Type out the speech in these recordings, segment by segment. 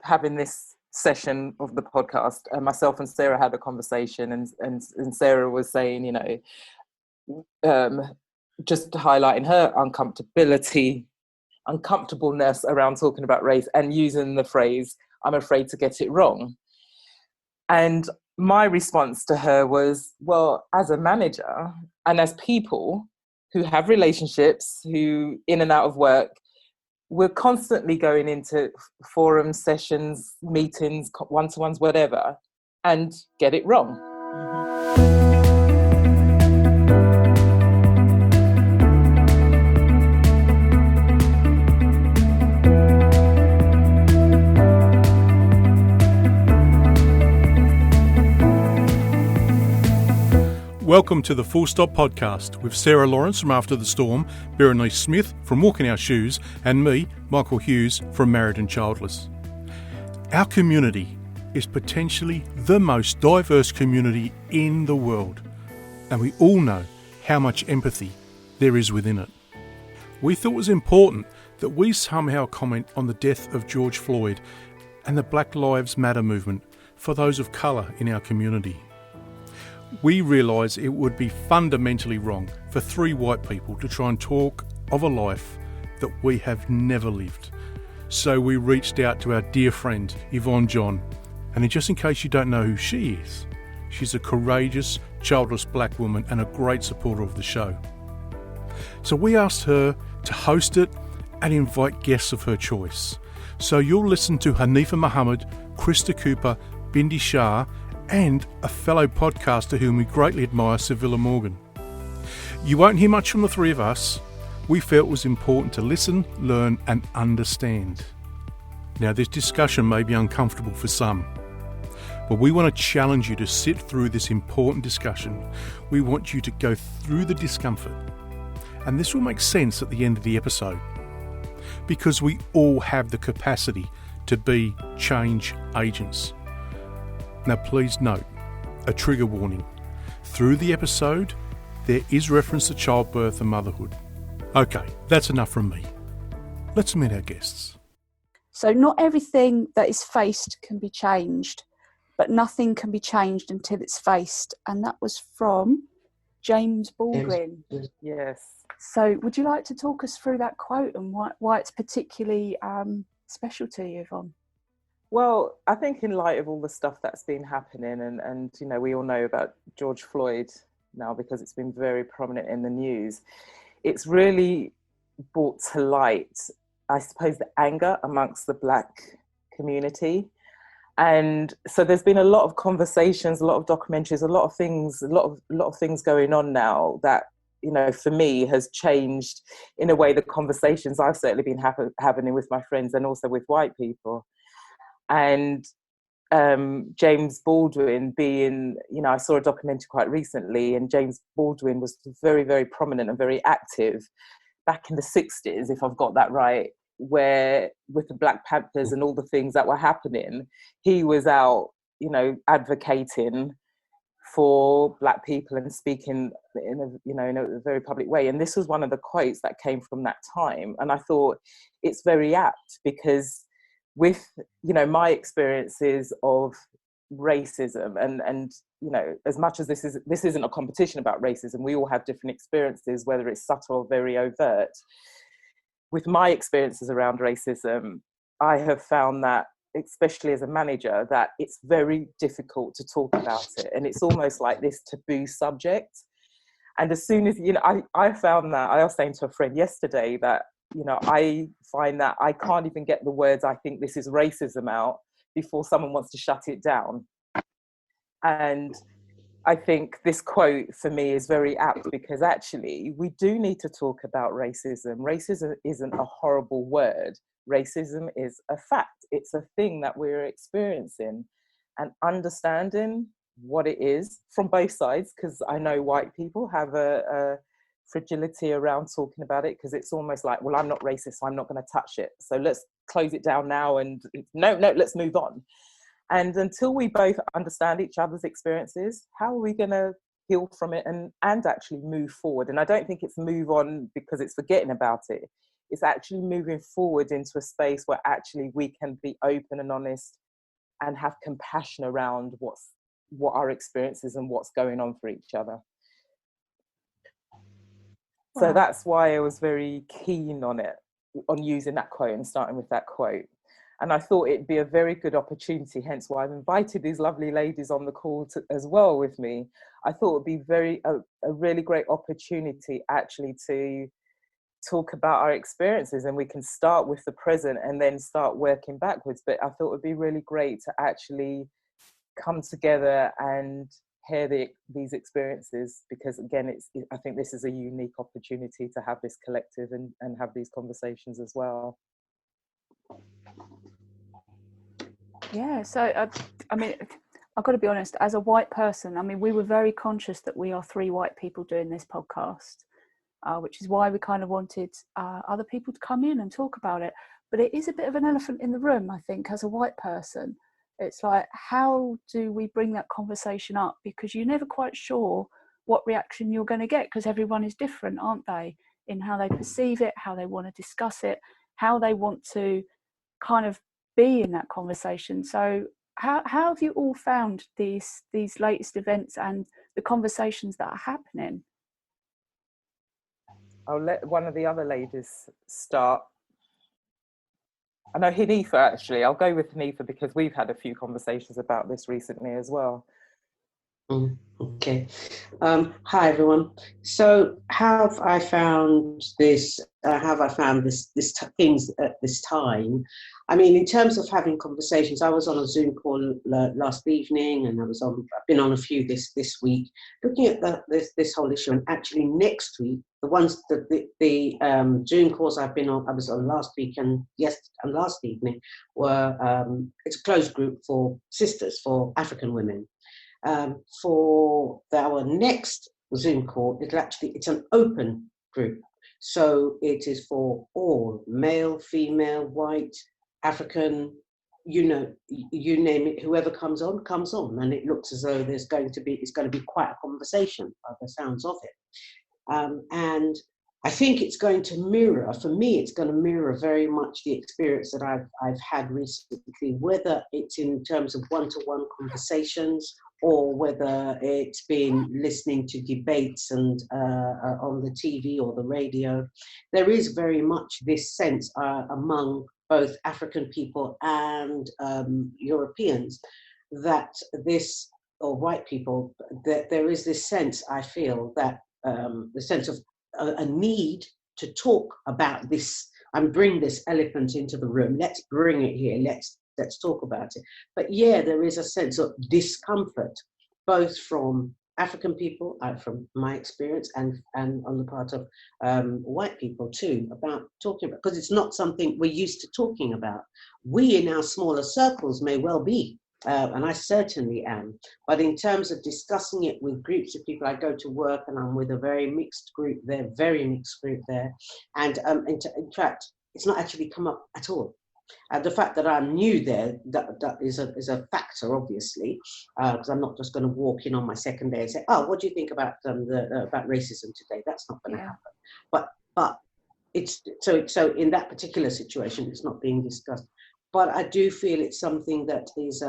having this session of the podcast, myself and Sarah had a conversation, and Sarah was saying, just highlighting her uncomfortableness around talking about race and using the phrase, "I'm afraid to get it wrong." And my response to her was, well, as a manager and as people who have relationships, who in and out of work, we're constantly going into forum sessions, meetings, one-to-ones, whatever, and get it wrong. Welcome to the Full Stop Podcast with Sarah Lawrence from After the Storm, Berenice Smith from Walking Our Shoes, and me, Michael Hughes from Married and Childless. Our community is potentially the most diverse community in the world, and we all know how much empathy there is within it. We thought it was important that we somehow comment on the death of George Floyd and the Black Lives Matter movement for those of colour in our community. We realise it would be fundamentally wrong for three white people to try and talk of a life that we have never lived. So we reached out to our dear friend Yvonne John, and just in case you don't know who she is, she's a courageous, childless black woman and a great supporter of the show. So we asked her to host it and invite guests of her choice. So you'll listen to Hanifa Muhammad, Krista Cooper, Bindi Shah, and a fellow podcaster whom we greatly admire, Sevilla Morgan. You won't hear much from the three of us. We felt it was important to listen, learn and understand. Now, this discussion may be uncomfortable for some, but we want to challenge you to sit through this important discussion. We want you to go through the discomfort, and this will make sense at the end of the episode, because we all have the capacity to be change agents. Now please note, a trigger warning. Through the episode, there is reference to childbirth and motherhood. Okay, that's enough from me. Let's meet our guests. So not everything that is faced can be changed, but nothing can be changed until it's faced. And that was from James Baldwin. Yes. So would you like to talk us through that quote and why it's particularly special to you, Yvonne? Well, I think in light of all the stuff that's been happening and we all know about George Floyd now because it's been very prominent in the news, it's really brought to light, I suppose, the anger amongst the Black community. And so there's been a lot of conversations, a lot of documentaries, a lot of things going on now that, for me has changed in a way the conversations I've certainly been having with my friends and also with white people. And James Baldwin being, I saw a documentary quite recently, and James Baldwin was very, very prominent and very active back in the 60s, if I've got that right, where with the Black Panthers and all the things that were happening, he was out, advocating for Black people and speaking in a very public way. And this was one of the quotes that came from that time. And I thought it's very apt because with my experiences of racism and as much as this isn't a competition about racism, we all have different experiences, whether it's subtle or very overt. With my experiences around racism, I have found that, especially as a manager, that it's very difficult to talk about it, and it's almost like this taboo subject. And as soon as I found that, I was saying to a friend yesterday that I find that I can't even get the words "I think this is racism" out before someone wants to shut it down. And I think this quote for me is very apt because actually we do need to talk about racism. Racism isn't a horrible word. Racism is a fact. It's a thing that we're experiencing, and understanding what it is from both sides, because I know white people have a fragility around talking about it because it's almost like, well, I'm not racist, so I'm not going to touch it. So let's close it down now and no, let's move on. And until we both understand each other's experiences, how are we going to heal from it and actually move forward? And I don't think it's move on because it's forgetting about it. It's actually moving forward into a space where actually we can be open and honest and have compassion around what our experience is and what's going on for each other. So Wow. that's why I was very keen on using that quote and starting with that quote. And I thought it'd be a very good opportunity, hence why I've invited these lovely ladies on the call as well with me. I thought it'd be a really great opportunity actually to talk about our experiences, and we can start with the present and then start working backwards. But I thought it would be really great to actually come together and hear these experiences, because again, I think this is a unique opportunity to have this collective and have these conversations as well. Yeah, so I mean, I've got to be honest, as a white person, I mean, we were very conscious that we are 3 white people doing this podcast, which is why we kind of wanted other people to come in and talk about it. But it is a bit of an elephant in the room, I think, as a white person. It's like, how do we bring that conversation up? Because you're never quite sure what reaction you're going to get, because everyone is different, aren't they, in how they perceive it, how they want to discuss it, how they want to kind of be in that conversation. So how have you all found these latest events and the conversations that are happening? I'll let one of the other ladies start. I know Hanifa, actually. I'll go with Hanifa because we've had a few conversations about this recently as well. Okay. Hi, everyone. So how have I found this? Things at this time? I mean, in terms of having conversations, I was on a Zoom call last evening, and I've been on a few this week, looking at this whole issue. And actually, next week, the Zoom calls I was on last week and last evening were it's a closed group for sisters, for African women. For our next Zoom call, it's an open group. So it is for all, male, female, white, African, you name it, whoever comes on, and it looks as though it's going to be quite a conversation by the sounds of it. And I think it's going to mirror very much the experience that I've had recently, whether it's in terms of one-to-one conversations or whether it's been listening to debates and on the TV or the radio. There is very much this sense among both African people and Europeans or white people, that there is this sense, I feel, that the sense of a need to talk about this and bring this elephant into the room. Let's bring it here. Let's talk about it. But yeah, there is a sense of discomfort, both from African people, from my experience, and on the part of white people too, about talking about, because it's not something we're used to talking about. We in our smaller circles may well be, and I certainly am, but in terms of discussing it with groups of people, I go to work and I'm with a very mixed group there, and in fact, it's not actually come up at all. The fact that I'm new there, that is a factor, obviously, because I'm not just going to walk in on my second day and say, "Oh, what do you think about about racism today?" That's not going to happen. But it's so in that particular situation, it's not being discussed. But I do feel it's something that is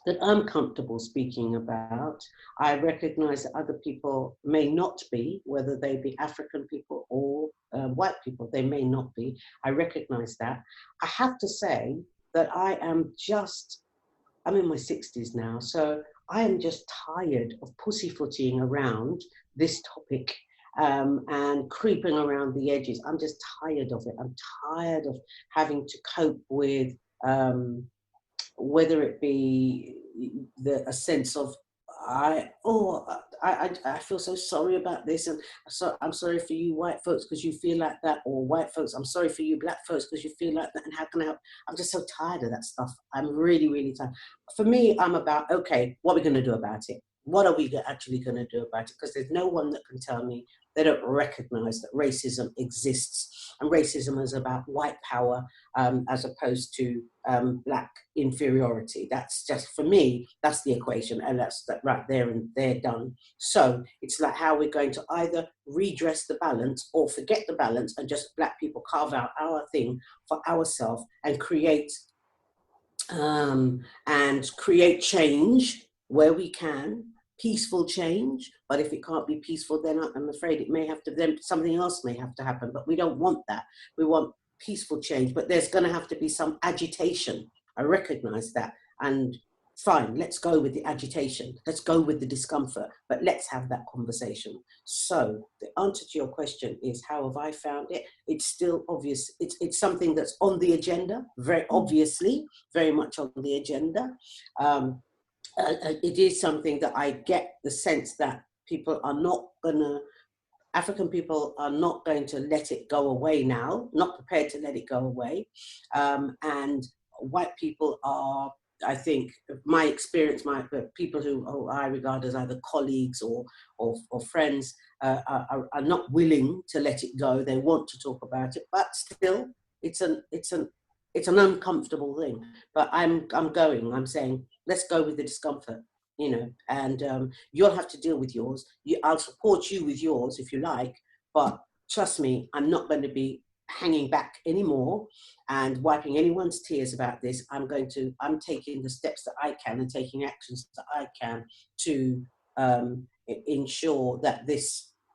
that I'm comfortable speaking about. I recognise that other people may not be, whether they be African people or white people, they may not be. I recognise that. I have to say that I'm in my 60s now, so I am just tired of pussyfooting around this topic and creeping around the edges. I'm just tired of it. I'm tired of having to cope with whether it be a sense of I feel so sorry about this, and so I'm sorry for you white folks because you feel like that, or white folks, I'm sorry for you black folks because you feel like that, and how can I help? I'm just so tired of that stuff. I'm really, really tired. For me, I'm about, okay, what are we going to do about it? what are we actually going to do about it? Because there's no one that can tell me they don't recognize that racism exists. And racism is about white power as opposed to black inferiority. That's just, for me, that's the equation. And that's that right there, and they're done. So it's like how we're going to either redress the balance or forget the balance and just black people carve out our thing for ourselves and create change where we can, peaceful change. But if it can't be peaceful, then I'm afraid it may have to, then something else may have to happen. But we don't want that. We want peaceful change, but there's going to have to be some agitation. I recognize that. And fine, let's go with the agitation. Let's go with the discomfort, but let's have that conversation. So the answer to your question is, how have I found it? It's still obvious. It's something that's on the agenda, very obviously, very much on the agenda. It is something that I get the sense that African people are not going to let it go away now, not prepared to let it go away. And white people are, I think, my experience, people who I regard as either colleagues or friends are not willing to let it go. They want to talk about it, but still, it's an uncomfortable thing. But I'm saying, let's go with the discomfort, and you'll have to deal with yours. I'll support you with yours if you like, but trust me, I'm not going to be hanging back anymore and wiping anyone's tears about this. I'm taking the steps that I can and taking actions that I can to ensure that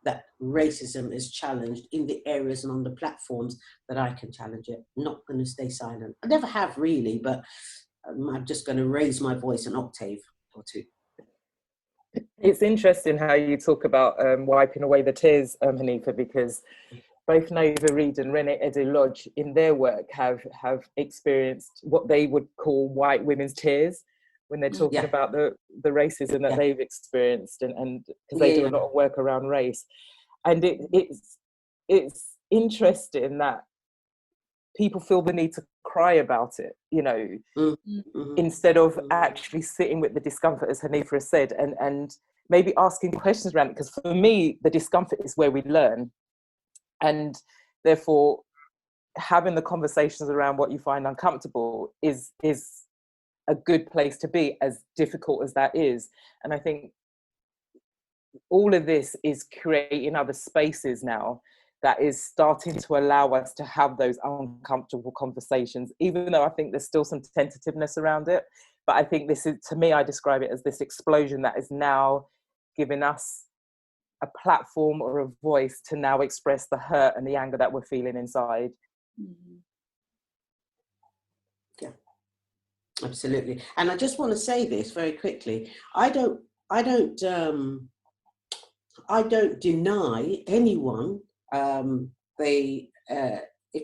that racism is challenged in the areas and on the platforms that I can challenge it. I'm not going to stay silent. I never have really, but I'm just going to raise my voice an octave or two. It's interesting how you talk about wiping away the tears, Hanifa, because both Nova Reid and Renee Edu-Lodge in their work have experienced what they would call white women's tears when they're talking about the racism that they've experienced, and because they do a lot of work around race. And it's interesting that people feel the need to cry about it, instead of actually sitting with the discomfort, as Hanifa has said, and maybe asking questions around it. Because for me, the discomfort is where we learn. And therefore, having the conversations around what you find uncomfortable is a good place to be, as difficult as that is. And I think all of this is creating other spaces now that is starting to allow us to have those uncomfortable conversations, even though I think there's still some tentativeness around it. But I think this is, to me, I describe it as this explosion that is now giving us a platform or a voice to now express the hurt and the anger that we're feeling inside. Yeah, absolutely. And I just want to say this very quickly. I don't deny anyone if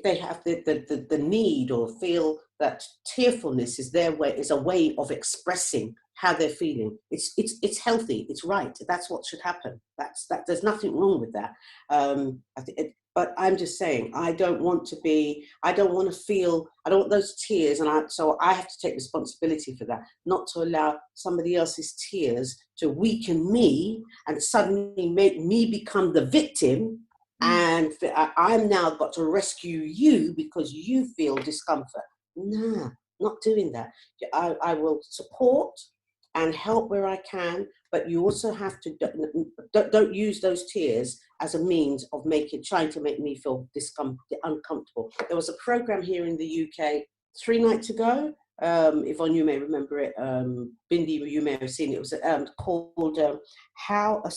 they have the need or feel that tearfulness is a way of expressing how they're feeling. It's healthy. It's right. That's what should happen. There's nothing wrong with that. But I'm just saying, I don't want those tears, so I have to take responsibility for that, not to allow somebody else's tears to weaken me and suddenly make me become the victim. And I'm now got to rescue you because you feel discomfort. Nah, not doing that. I will support and help where I can, but you also have to don't use those tears as a means of trying to make me feel uncomfortable. There was a program here in the UK 3 nights ago. Yvonne, you may remember it. Bindi, you may have seen it. It was called "How a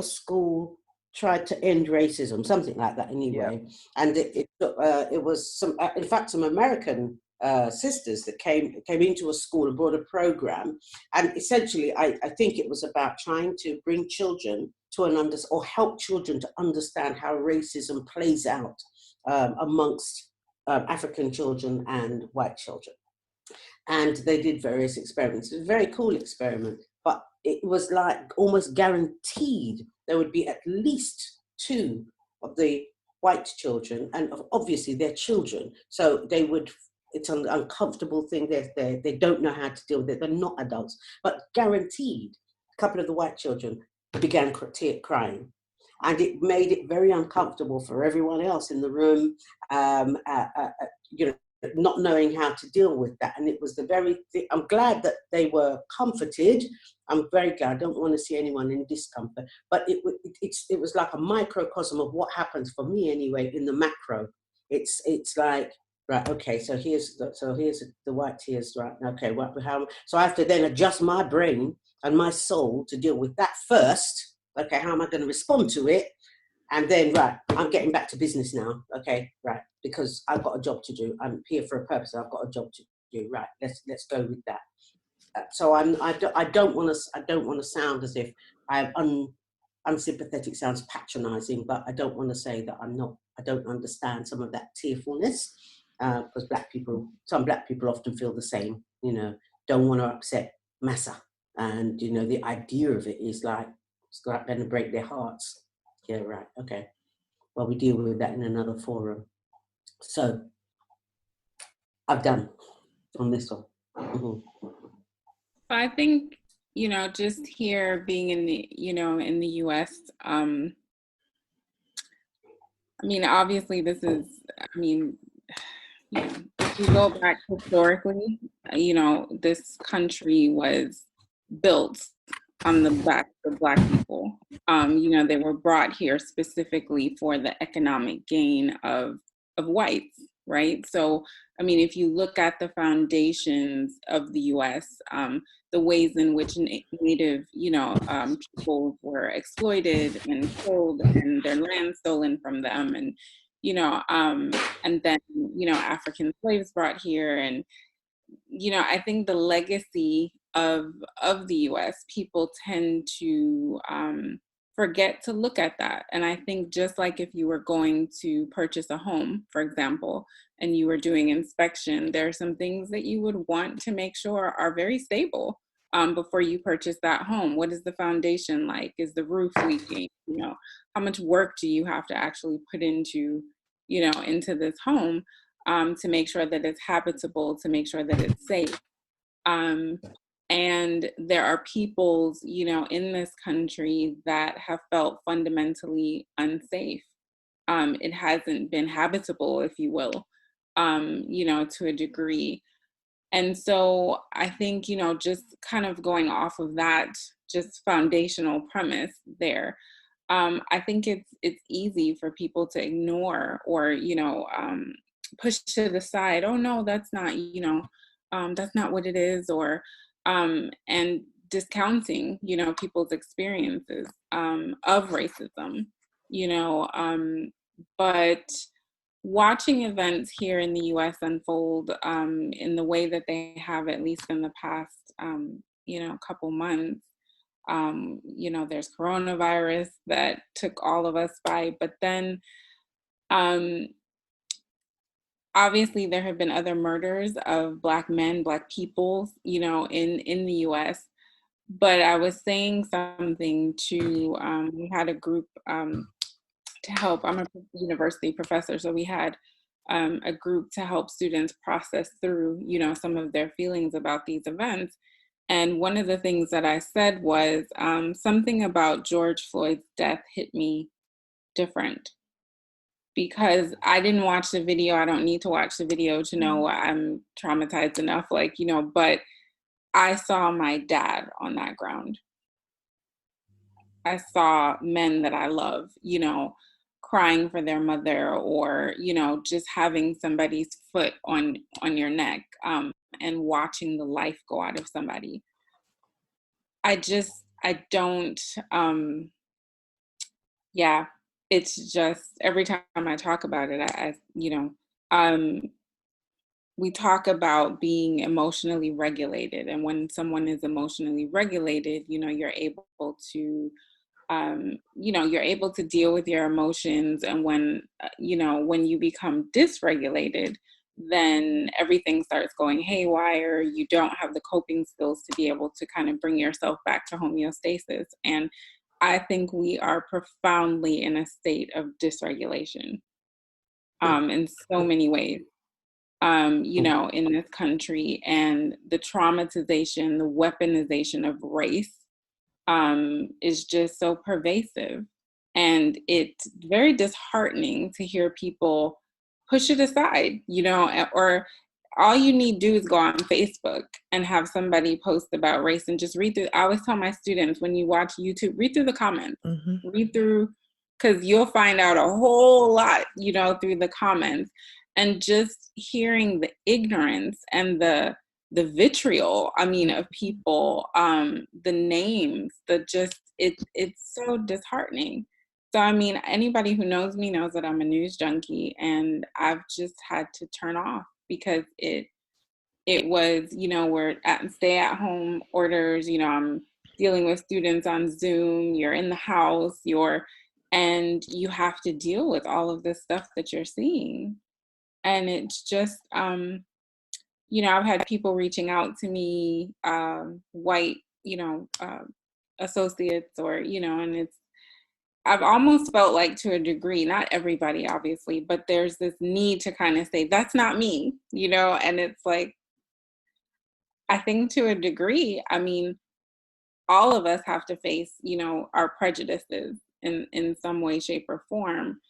School Tried to End Racism," something like that. Anyway, and it was some American sisters that came into a school and brought a program, and essentially I think it was about trying to bring children to or help children to understand how racism plays out amongst African children and white children. And they did various experiments. It was a very cool experiment, but it was like almost guaranteed there would be at least 2 of the white children, and obviously they're children, so it's an uncomfortable thing. They don't know how to deal with it. They're not adults, but guaranteed couple of the white children began crying. And it made it very uncomfortable for everyone else in the room, you know, not knowing how to deal with that. And it was I'm glad that they were comforted. I'm very glad. I don't want to see anyone in discomfort. But it was like a microcosm of what happens for me anyway in the macro. It's like, right, okay, so here's the white tears, right? Okay, so I have to then adjust my brain and my soul to deal with that first. Okay, how am I going to respond to it? And then, right, I'm getting back to business now. Okay, right, because I've got a job to do. I'm here for a purpose. I've got a job to do. Right, let's go with that. So I don't want to sound as if unsympathetic sounds patronising, but I don't want to say that I don't understand some of that tearfulness, because some black people often feel the same. You know, don't want to upset massa, and you know the idea of it is like it's going to break their hearts. Yeah, right. Okay. Well, we deal with that in another forum. So I've done on this one. Mm-hmm. I think, you know, just here being in the US, I mean, obviously if you go back historically, you know, this country was built on the backs of Black people. You know, they were brought here specifically for the economic gain of whites, right? So, I mean, if you look at the foundations of the US, the ways in which Native, people were exploited and killed and their land stolen from them, and, and then, African slaves brought here. And, I think the legacy of the US, people tend to forget to look at that. And I think just like if you were going to purchase a home, for example, and you were doing inspection, there are some things that you would want to make sure are very stable before you purchase that home. What is the foundation like? Is the roof leaking? How much work do you have to actually put into this home to make sure that it's habitable, to make sure that it's safe? And there are peoples, in this country that have felt fundamentally unsafe. It hasn't been habitable, if you will, to a degree. And so I think, just kind of going off of that, just foundational premise there, I think it's easy for people to ignore or, push to the side. Oh, no, that's not, that's not what it is, or and discounting, people's experiences of racism, but watching events here in the US unfold in the way that they have, at least in the past, couple months, there's coronavirus that took all of us by, but then obviously, there have been other murders of Black men, Black people, in the U.S. But I was saying something to, we had a group to help. I'm a university professor, so we had a group to help students process through, some of their feelings about these events. And one of the things that I said was something about George Floyd's death hit me different. Because I didn't watch the video. I don't need to watch the video to know I'm traumatized enough, but I saw my dad on that ground. I saw men that I love, crying for their mother, or, just having somebody's foot on your neck and watching the life go out of somebody. I don't, it's just every time I talk about it, we talk about being emotionally regulated. And when someone is emotionally regulated, you're able to, you're able to deal with your emotions. And when you become dysregulated, then everything starts going haywire. You don't have the coping skills to be able to kind of bring yourself back to homeostasis. And I think we are profoundly in a state of dysregulation in so many ways, in this country. And the traumatization, the weaponization of race is just so pervasive. And it's very disheartening to hear people push it aside, or all you need to do is go on Facebook and have somebody post about race and just read through. I always tell my students, when you watch YouTube, read through the comments, read through, because you'll find out a whole lot, through the comments. And just hearing the ignorance and the vitriol, of people, the names, it's so disheartening. So, anybody who knows me knows that I'm a news junkie, and I've just had to turn off because it was, we're at stay-at-home orders, I'm dealing with students on Zoom, you're in the house, and you have to deal with all of this stuff that you're seeing. And it's just, I've had people reaching out to me, white, associates, or, and I've almost felt like, to a degree, not everybody obviously, but there's this need to kind of say, that's not me, and it's like, I think to a degree, all of us have to face, our prejudices in some way, shape, or form.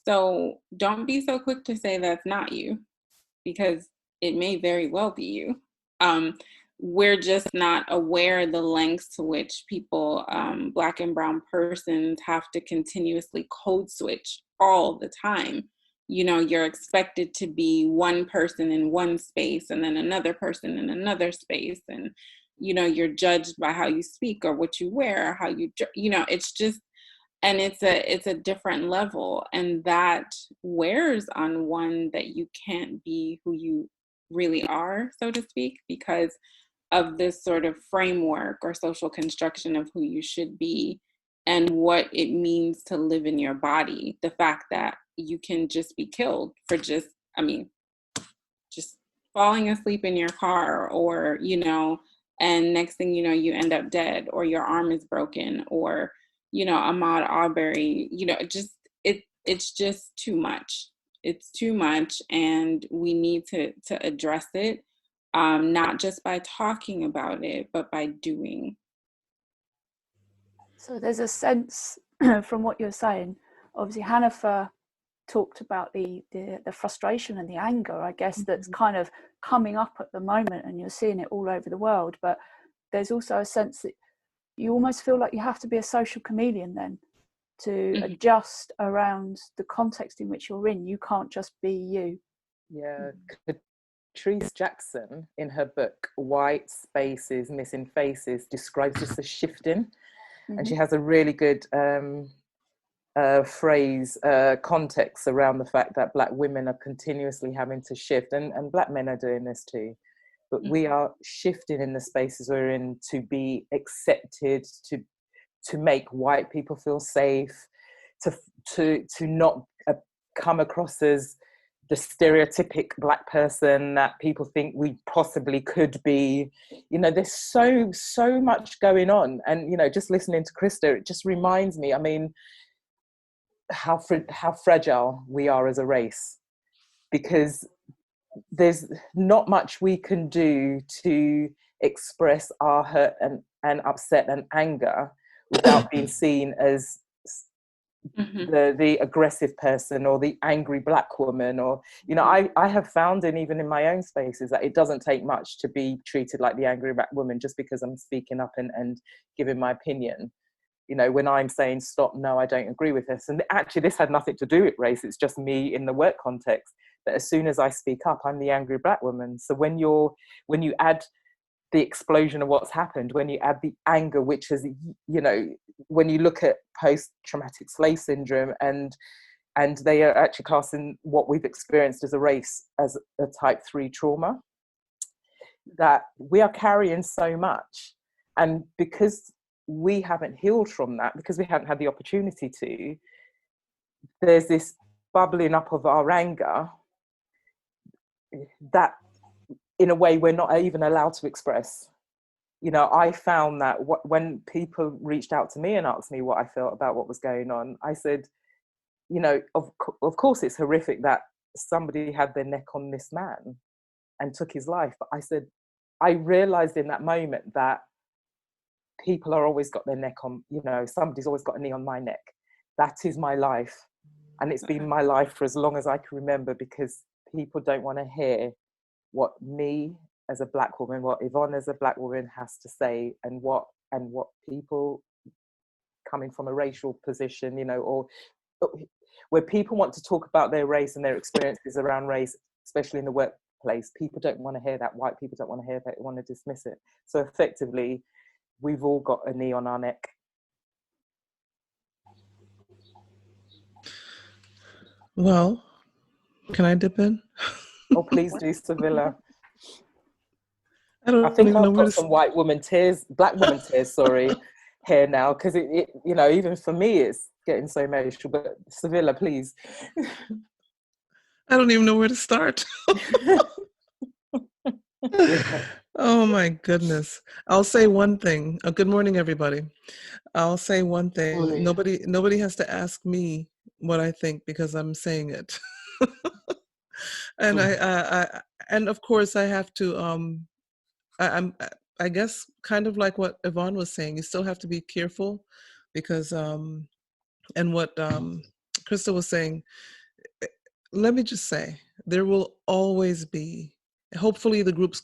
So don't be so quick to say that's not you, because it may very well be you. We're just not aware the lengths to which people, Black and brown persons, have to continuously code switch all the time. You're expected to be one person in one space and then another person in another space. And, you're judged by how you speak or what you wear, or how it's just, and it's a different level. And that wears on one, that you can't be who you really are, so to speak, because of this sort of framework or social construction of who you should be and what it means to live in your body. The fact that you can just be killed for just falling asleep in your car, or, and next thing you know, you end up dead, or your arm is broken, or, Ahmaud Arbery, it's just too much. It's too much. And we need to address it. Not just by talking about it, but by doing. So there's a sense from what you're saying, obviously Hanifa talked about the frustration and the anger, I guess, that's kind of coming up at the moment, and you're seeing it all over the world. But there's also a sense that you almost feel like you have to be a social chameleon then to adjust around the context in which you're in. You can't just be you. Yeah. Patrice Jackson, in her book White Spaces, Missing Faces, describes just the shifting. And she has a really good phrase, context around the fact that Black women are continuously having to shift, and Black men are doing this too. But we are shifting in the spaces we're in to be accepted, to make white people feel safe, to not come across as the stereotypic Black person that people think we possibly could be. There's so much going on. And, just listening to Krista, it just reminds me, how fragile we are as a race, because there's not much we can do to express our hurt and upset and anger without being seen as the aggressive person or the angry Black woman, or I have found, and even in my own spaces, that it doesn't take much to be treated like the angry Black woman just because I'm speaking up and giving my opinion. When I'm saying stop, no, I don't agree with this. And actually this had nothing to do with race, it's just me in the work context, that as soon as I speak up, I'm the angry Black woman. So when you add the explosion of what's happened, when you add the anger, which is, when you look at post-traumatic slave syndrome, and they are actually classing what we've experienced as a race as a type 3 trauma, that we are carrying so much. And because we haven't healed from that, because we haven't had the opportunity to, there's this bubbling up of our anger that in a way we're not even allowed to express. I found that when people reached out to me and asked me what I felt about what was going on, I said, of course it's horrific that somebody had their neck on this man and took his life. But I said, I realized in that moment that people are always got their neck on, you know, somebody's always got a knee on my neck. That is my life. And it's been my life for as long as I can remember, because people don't want to hear what me as a Black woman, what Yvonne as a Black woman has to say, and what people coming from a racial position, you know, or where people want to talk about their race and their experiences around race, especially in the workplace. People don't want to hear that. White people don't want to hear that. They want to dismiss it. So effectively, we've all got a knee on our neck. Well, can I dip in? Oh, please do, Sevilla. I don't I think even know I've where got to some white woman tears, Black woman tears, sorry, here now, because it, you know, even for me, it's getting so emotional. But Sevilla, please. I don't even know where to start. Oh my goodness. I'll say one thing. Good morning, everybody. I'll say one thing. Nobody has to ask me what I think, because I'm saying it. And and of course I have to I guess kind of like what Yvonne was saying, you still have to be careful, because and what Krista was saying, let me just say, there will always be, hopefully the group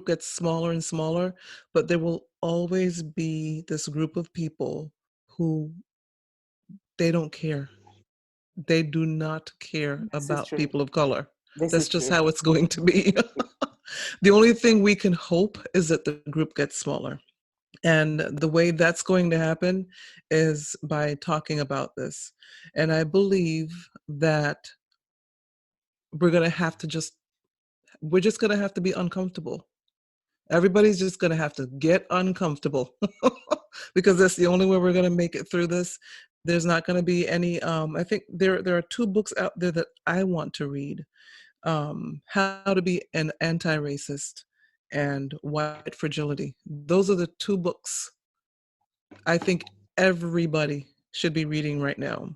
gets smaller and smaller, but there will always be this group of people who, they don't care. They do not care This is about true. people of color. This That's is just true. how it's going to be. The only thing we can hope is that the group gets smaller. And the way that's going to happen is by talking about this. And I believe that we're just going to have to be uncomfortable. Everybody's just going to have to get uncomfortable, because that's the only way we're going to make it through this. There's not going to be any, I think there are 2 books out there that I want to read. How to Be an Anti-Racist and White Fragility. Those are the 2 books I think everybody should be reading right now.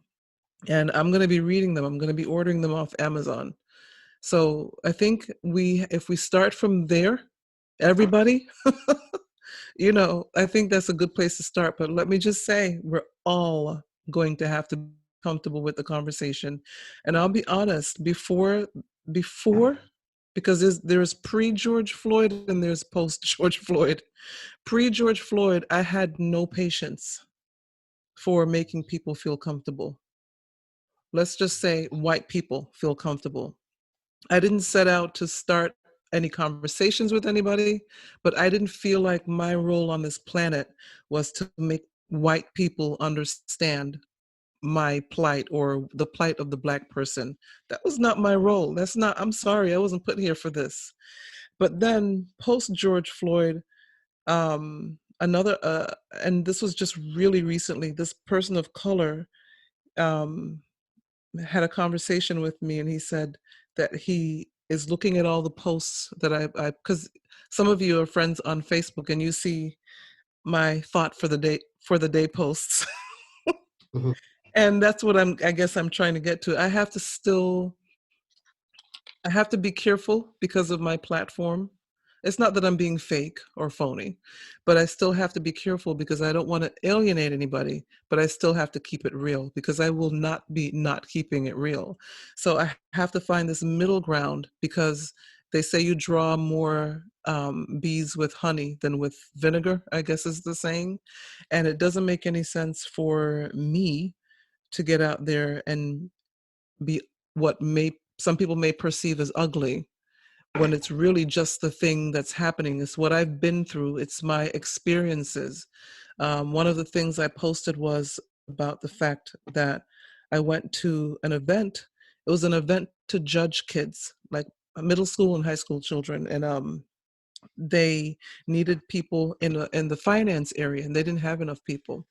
And I'm going to be reading them. I'm going to be ordering them off Amazon. So I think if we start from there, everybody, you know, I think that's a good place to start. But let me just say, we're all going to have to be comfortable with the conversation. And I'll be honest, before, because there's pre-George Floyd and there's post-George Floyd. Pre-George Floyd, I had no patience for making people feel comfortable. Let's just say white people feel comfortable. I didn't set out to start any conversations with anybody, but I didn't feel like my role on this planet was to make white people understand my plight or the plight of the Black person. That was not my role. I'm sorry, I wasn't put here for this. But then post George Floyd, another, and this was just really recently, this person of color had a conversation with me, and he said that he is looking at all the posts that I because some of you are friends on Facebook, and you see my thought for the day posts. Mhm. And that's what I guess I'm trying to get to. I have to be careful because of my platform. It's not that I'm being fake or phony, but I still have to be careful because I don't want to alienate anybody, but I still have to keep it real because I will not be not keeping it real. So I have to find this middle ground because they say you draw more bees with honey than with vinegar, I guess is the saying. And it doesn't make any sense for me to get out there and be what some people may perceive as ugly when it's really just the thing that's happening. It's what I've been through. It's my experiences. One of the things I posted was about the fact that I went to an event. It was an event to judge kids, like middle school and high school children. And they needed people in the finance area, and they didn't have enough people.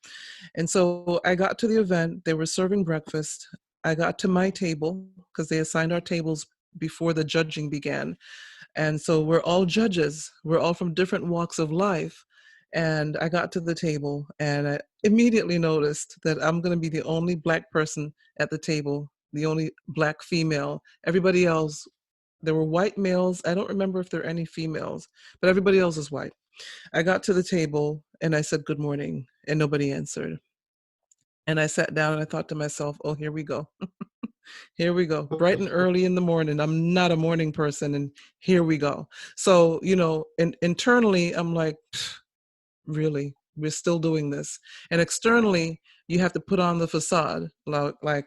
And so I got to the event. They were serving breakfast. I got to my table because they assigned our tables before the judging began. And so we're all judges. We're all from different walks of life. And I got to the table and I immediately noticed that I'm going to be the only Black person at the table, the only Black female. Everybody else There were white males. I don't remember if there are any females, but everybody else is white. I got to the table and I said, good morning, and nobody answered. And I sat down and I thought to myself, oh, here we go. Here we go. Bright and early in the morning. I'm not a morning person, and here we go. So, internally, I'm like, really? We're still doing this. And externally, you have to put on the facade, like,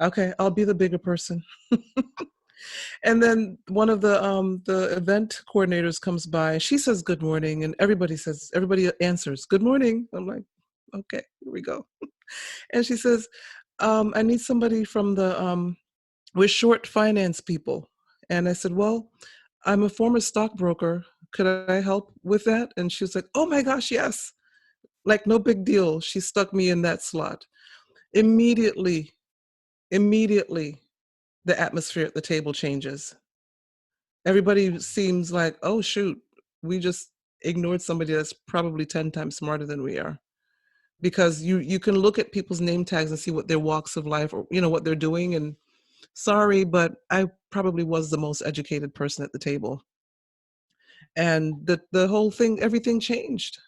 okay, I'll be the bigger person. And then one of the event coordinators comes by. She says good morning, and everybody answers good morning. I'm like, okay, here we go. And she says, I need somebody from we're short finance people. And I said, well, I'm a former stockbroker. Could I help with that? And she was like, oh my gosh, yes. Like, no big deal. She stuck me in that slot. Immediately, the atmosphere at the table changes. Everybody seems like, oh shoot, we just ignored somebody that's probably 10 times smarter than we are. Because you can look at people's name tags and see what their walks of life, or what they're doing, and sorry, but I probably was the most educated person at the table. And the whole thing, everything changed.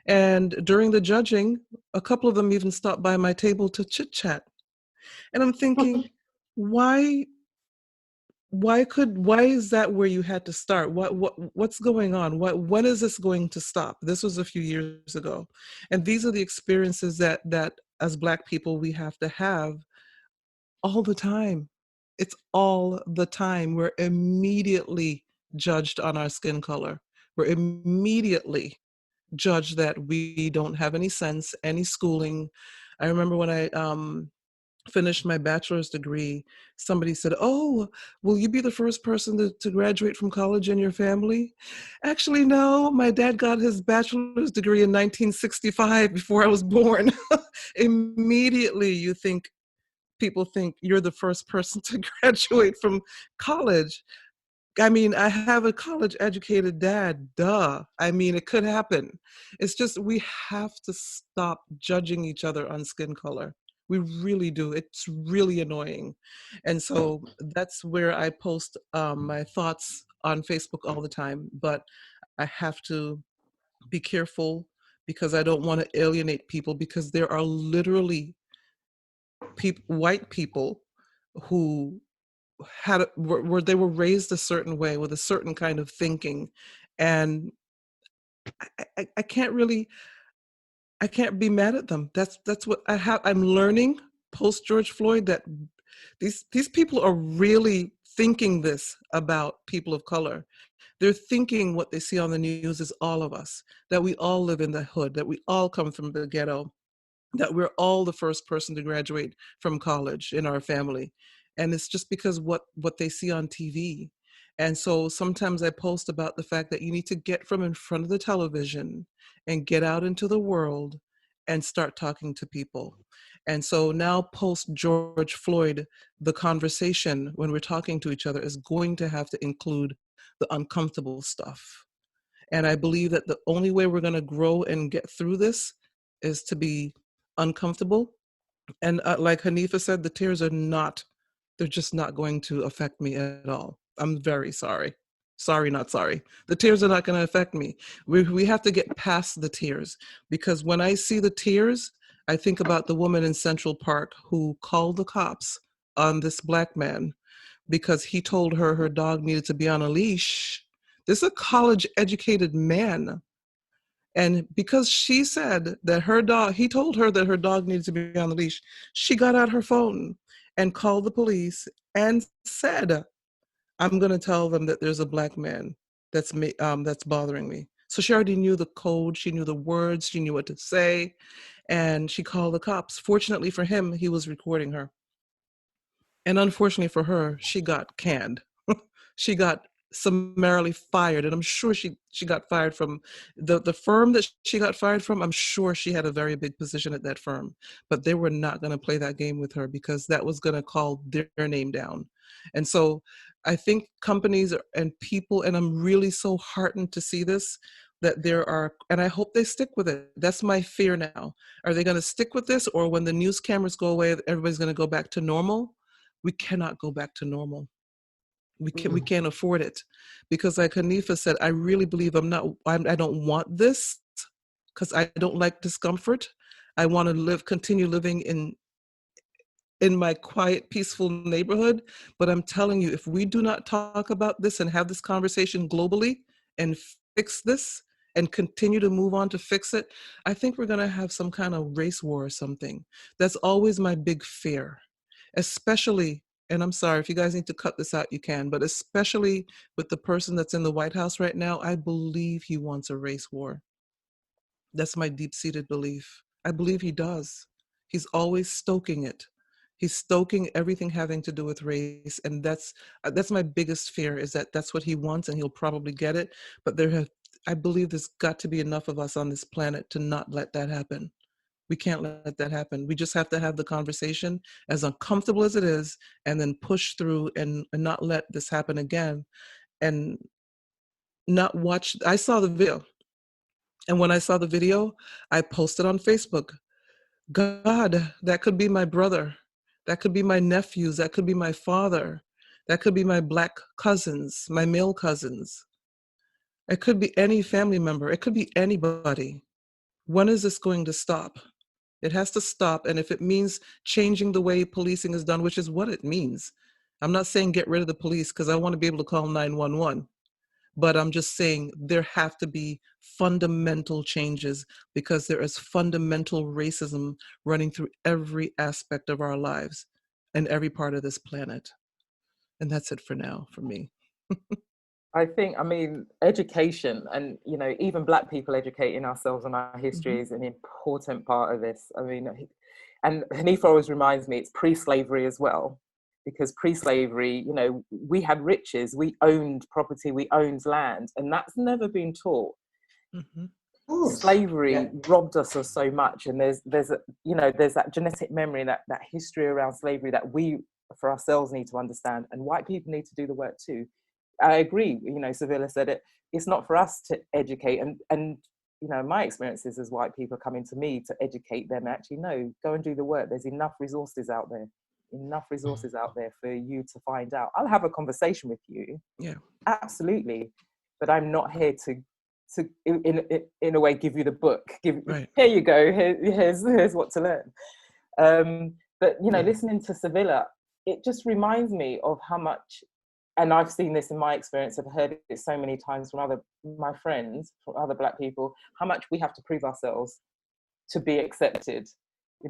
And during the judging, a couple of them even stopped by my table to chit chat. And I'm thinking, why is that where you had to start? What's going on? When is this going to stop? This was a few years ago. And these are the experiences that as Black people we have to have all the time. It's all the time. We're immediately judged on our skin color. We're immediately judged that we don't have any sense, any schooling. I remember when I finished my bachelor's degree, somebody said, oh, will you be the first person to graduate from college in your family? Actually, no, my dad got his bachelor's degree in 1965 before I was born. Immediately people think you're the first person to graduate from college. I mean, I have a college educated dad, duh. I mean, it could happen. It's just, we have to stop judging each other on skin color. We really do. It's really annoying. And so that's where I post my thoughts on Facebook all the time. But I have to be careful because I don't want to alienate people, because there are literally white people who where they were raised a certain way with a certain kind of thinking, and I can't be mad at them. That's what I'm learning post George Floyd, that these people are really thinking this about people of color. They're thinking what they see on the news is all of us, that we all live in the hood, that we all come from the ghetto, that we're all the first person to graduate from college in our family. And it's just because what they see on TV. And so sometimes I post about the fact that you need to get from in front of the television and get out into the world and start talking to people. And so now post George Floyd, the conversation when we're talking to each other is going to have to include the uncomfortable stuff. And I believe that the only way we're going to grow and get through this is to be uncomfortable. And like Hanifa said, the tears they're just not going to affect me at all. I'm very sorry. Sorry, not sorry. The tears are not going to affect me. We have to get past the tears, because when I see the tears, I think about the woman in Central Park who called the cops on this Black man because he told her dog needed to be on a leash. This is a college educated man. And because she said that he told her that her dog needed to be on the leash, she got out her phone and called the police and said, I'm going to tell them that there's a Black man that's bothering me. So she already knew the code, she knew the words, she knew what to say, and she called the cops. Fortunately for him, he was recording her. And unfortunately for her, she got canned. She got summarily fired. And I'm sure she got fired from the firm that she got fired from. I'm sure she had a very big position at that firm, but they were not going to play that game with her, because that was going to call their name down. And so I think companies and people, and I'm really so heartened to see this, that there are, and I hope they stick with it. That's my fear now. Are they going to stick with this, or when the news cameras go away, everybody's going to go back to normal? We cannot go back to normal. We can't afford it, because like Hanifa said, I really believe I don't want this because I don't like discomfort. I want to continue living in my quiet, peaceful neighborhood. But I'm telling you, if we do not talk about this and have this conversation globally and fix this and continue to move on to fix it, I think we're going to have some kind of race war or something. That's always my big fear, especially, and I'm sorry, if you guys need to cut this out, you can, but especially with the person that's in the White House right now, I believe he wants a race war. That's my deep-seated belief. I believe he does. He's always stoking it. He's stoking everything having to do with race, and that's my biggest fear, is that that's what he wants, and he'll probably get it. But I believe there's got to be enough of us on this planet to not let that happen. We can't let that happen. We just have to have the conversation, as uncomfortable as it is, and then push through and not let this happen again. And not watch. I saw the video. And when I saw the video, I posted on Facebook, God, that could be my brother. That could be my nephews. That could be my father. That could be my Black cousins, my male cousins. It could be any family member. It could be anybody. When is this going to stop? It has to stop. And if it means changing the way policing is done, which is what it means. I'm not saying get rid of the police, because I want to be able to call 911. But I'm just saying there have to be fundamental changes, because there is fundamental racism running through every aspect of our lives and every part of this planet. And that's it for now for me. I think, education, and, even Black people educating ourselves on our history is an important part of this. And Hanifa always reminds me, it's pre-slavery as well, because pre-slavery, we had riches, we owned property, we owned land, and that's never been taught. Slavery robbed us of so much, and there's that genetic memory, that history around slavery that we, for ourselves, need to understand, and white people need to do the work too. I agree, Sevilla said it, it's not for us to educate, and my experiences as white people coming to me to educate them, actually, no, go and do the work. There's enough resources out there for you to find out. I'll have a conversation with you, absolutely, but I'm not here to in a way give you the book, here you go, here's what to learn. But listening to Sevilla, it just reminds me of how much, and I've seen this in my experience, I've heard it so many times from my friends, from other Black people, how much we have to prove ourselves to be accepted.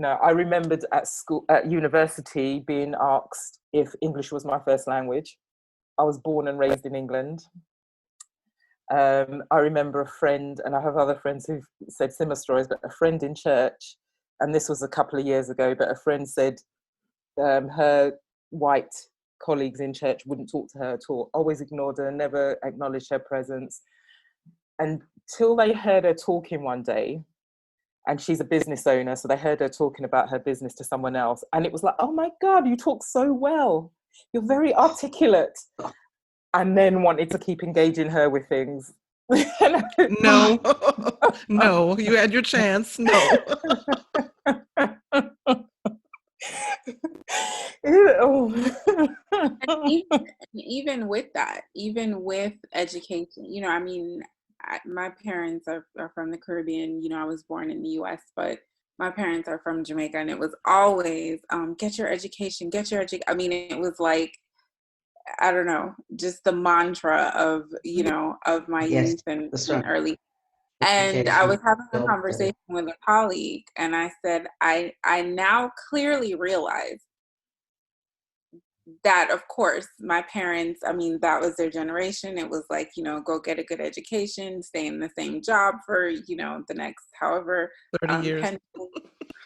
I remembered at university, being asked if English was my first language. I was born and raised in England. I remember a friend, and I have other friends who've said similar stories, but a friend in church, and this was a couple of years ago, but a friend said her white colleagues in church wouldn't talk to her at all, always ignored her, never acknowledged her presence, until they heard her talking one day. And she's a business owner, so they heard her talking about her business to someone else, and it was like, oh my God, you talk so well, you're very articulate, and then wanted to keep engaging her with things. No, no, you had your chance. No. Even with that, even with education, my parents are from the Caribbean. I was born in the US, but my parents are from Jamaica, and it was always get your education, it was like, I don't know, just the mantra of of my youth and early. And I was having a conversation with a colleague, and I said, I now clearly realize that, of course, my parents, that was their generation. It was like, go get a good education, stay in the same job for, the next however 30 years.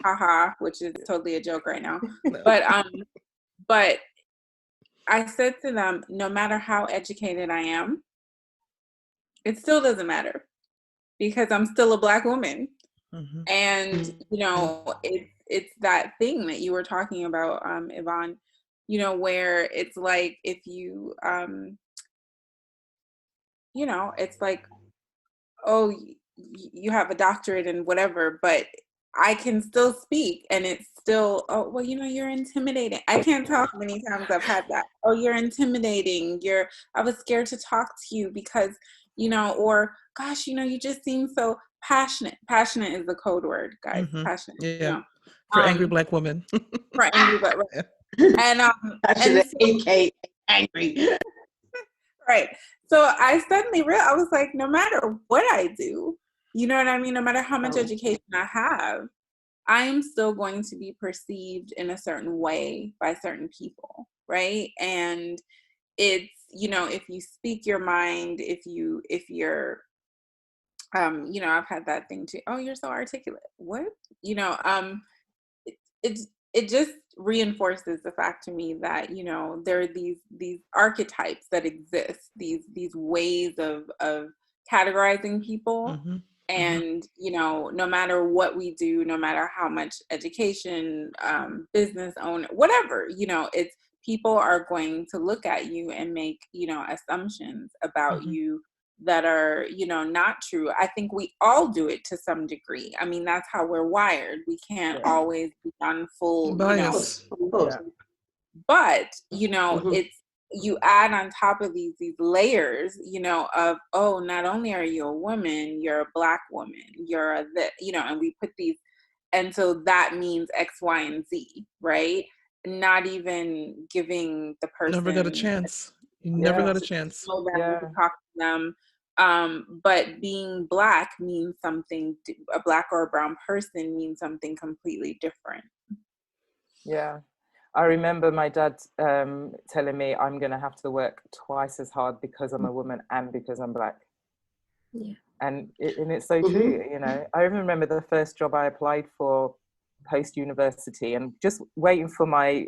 Haha, which is totally a joke right now. No. But I said to them, no matter how educated I am, it still doesn't matter, because I'm still a Black woman. And, it's that thing that you were talking about, Yvonne, where it's like, if you, it's like, oh, you have a doctorate and whatever, but I can still speak, and it's still, oh, well, you're intimidating. I can't tell how many times I've had that. Oh, you're intimidating. I was scared to talk to you because, or gosh, you just seem so passionate. Passionate is the code word, guys. Mm-hmm. Passionate. Yeah. For angry Black women. For angry Black women. Yeah. And AK angry. Right. So I suddenly realized, I was like, no matter what I do, you know what I mean? No matter how much education I have, I am still going to be perceived in a certain way by certain people. Right. And it's, if you speak your mind, if you're, I've had that thing too. Oh, you're so articulate. What? It just reinforces the fact to me that, there are these archetypes that exist, these ways of categorizing people. Mm-hmm. And, no matter what we do, no matter how much education, business owner, whatever, it's people are going to look at you and make, assumptions about Mm-hmm. you that are, not true. I think we all do it to some degree. I mean, that's how we're wired. We can't always be on full, Bias. Of course. but, Mm-hmm. it's, you add on top of these layers, of, oh, not only are you a woman, you're a Black woman, you're a this, and we put these, and so that means X, Y, and Z, right? Not even giving the person Never got a chance. You never got a chance. know them, to talk to them. But being Black means something, a Black or a brown person means something completely different. Yeah. I remember my dad telling me I'm going to have to work twice as hard because I'm a woman and because I'm Black. Yeah. And it's so true, I even remember the first job I applied for post-university and just waiting for my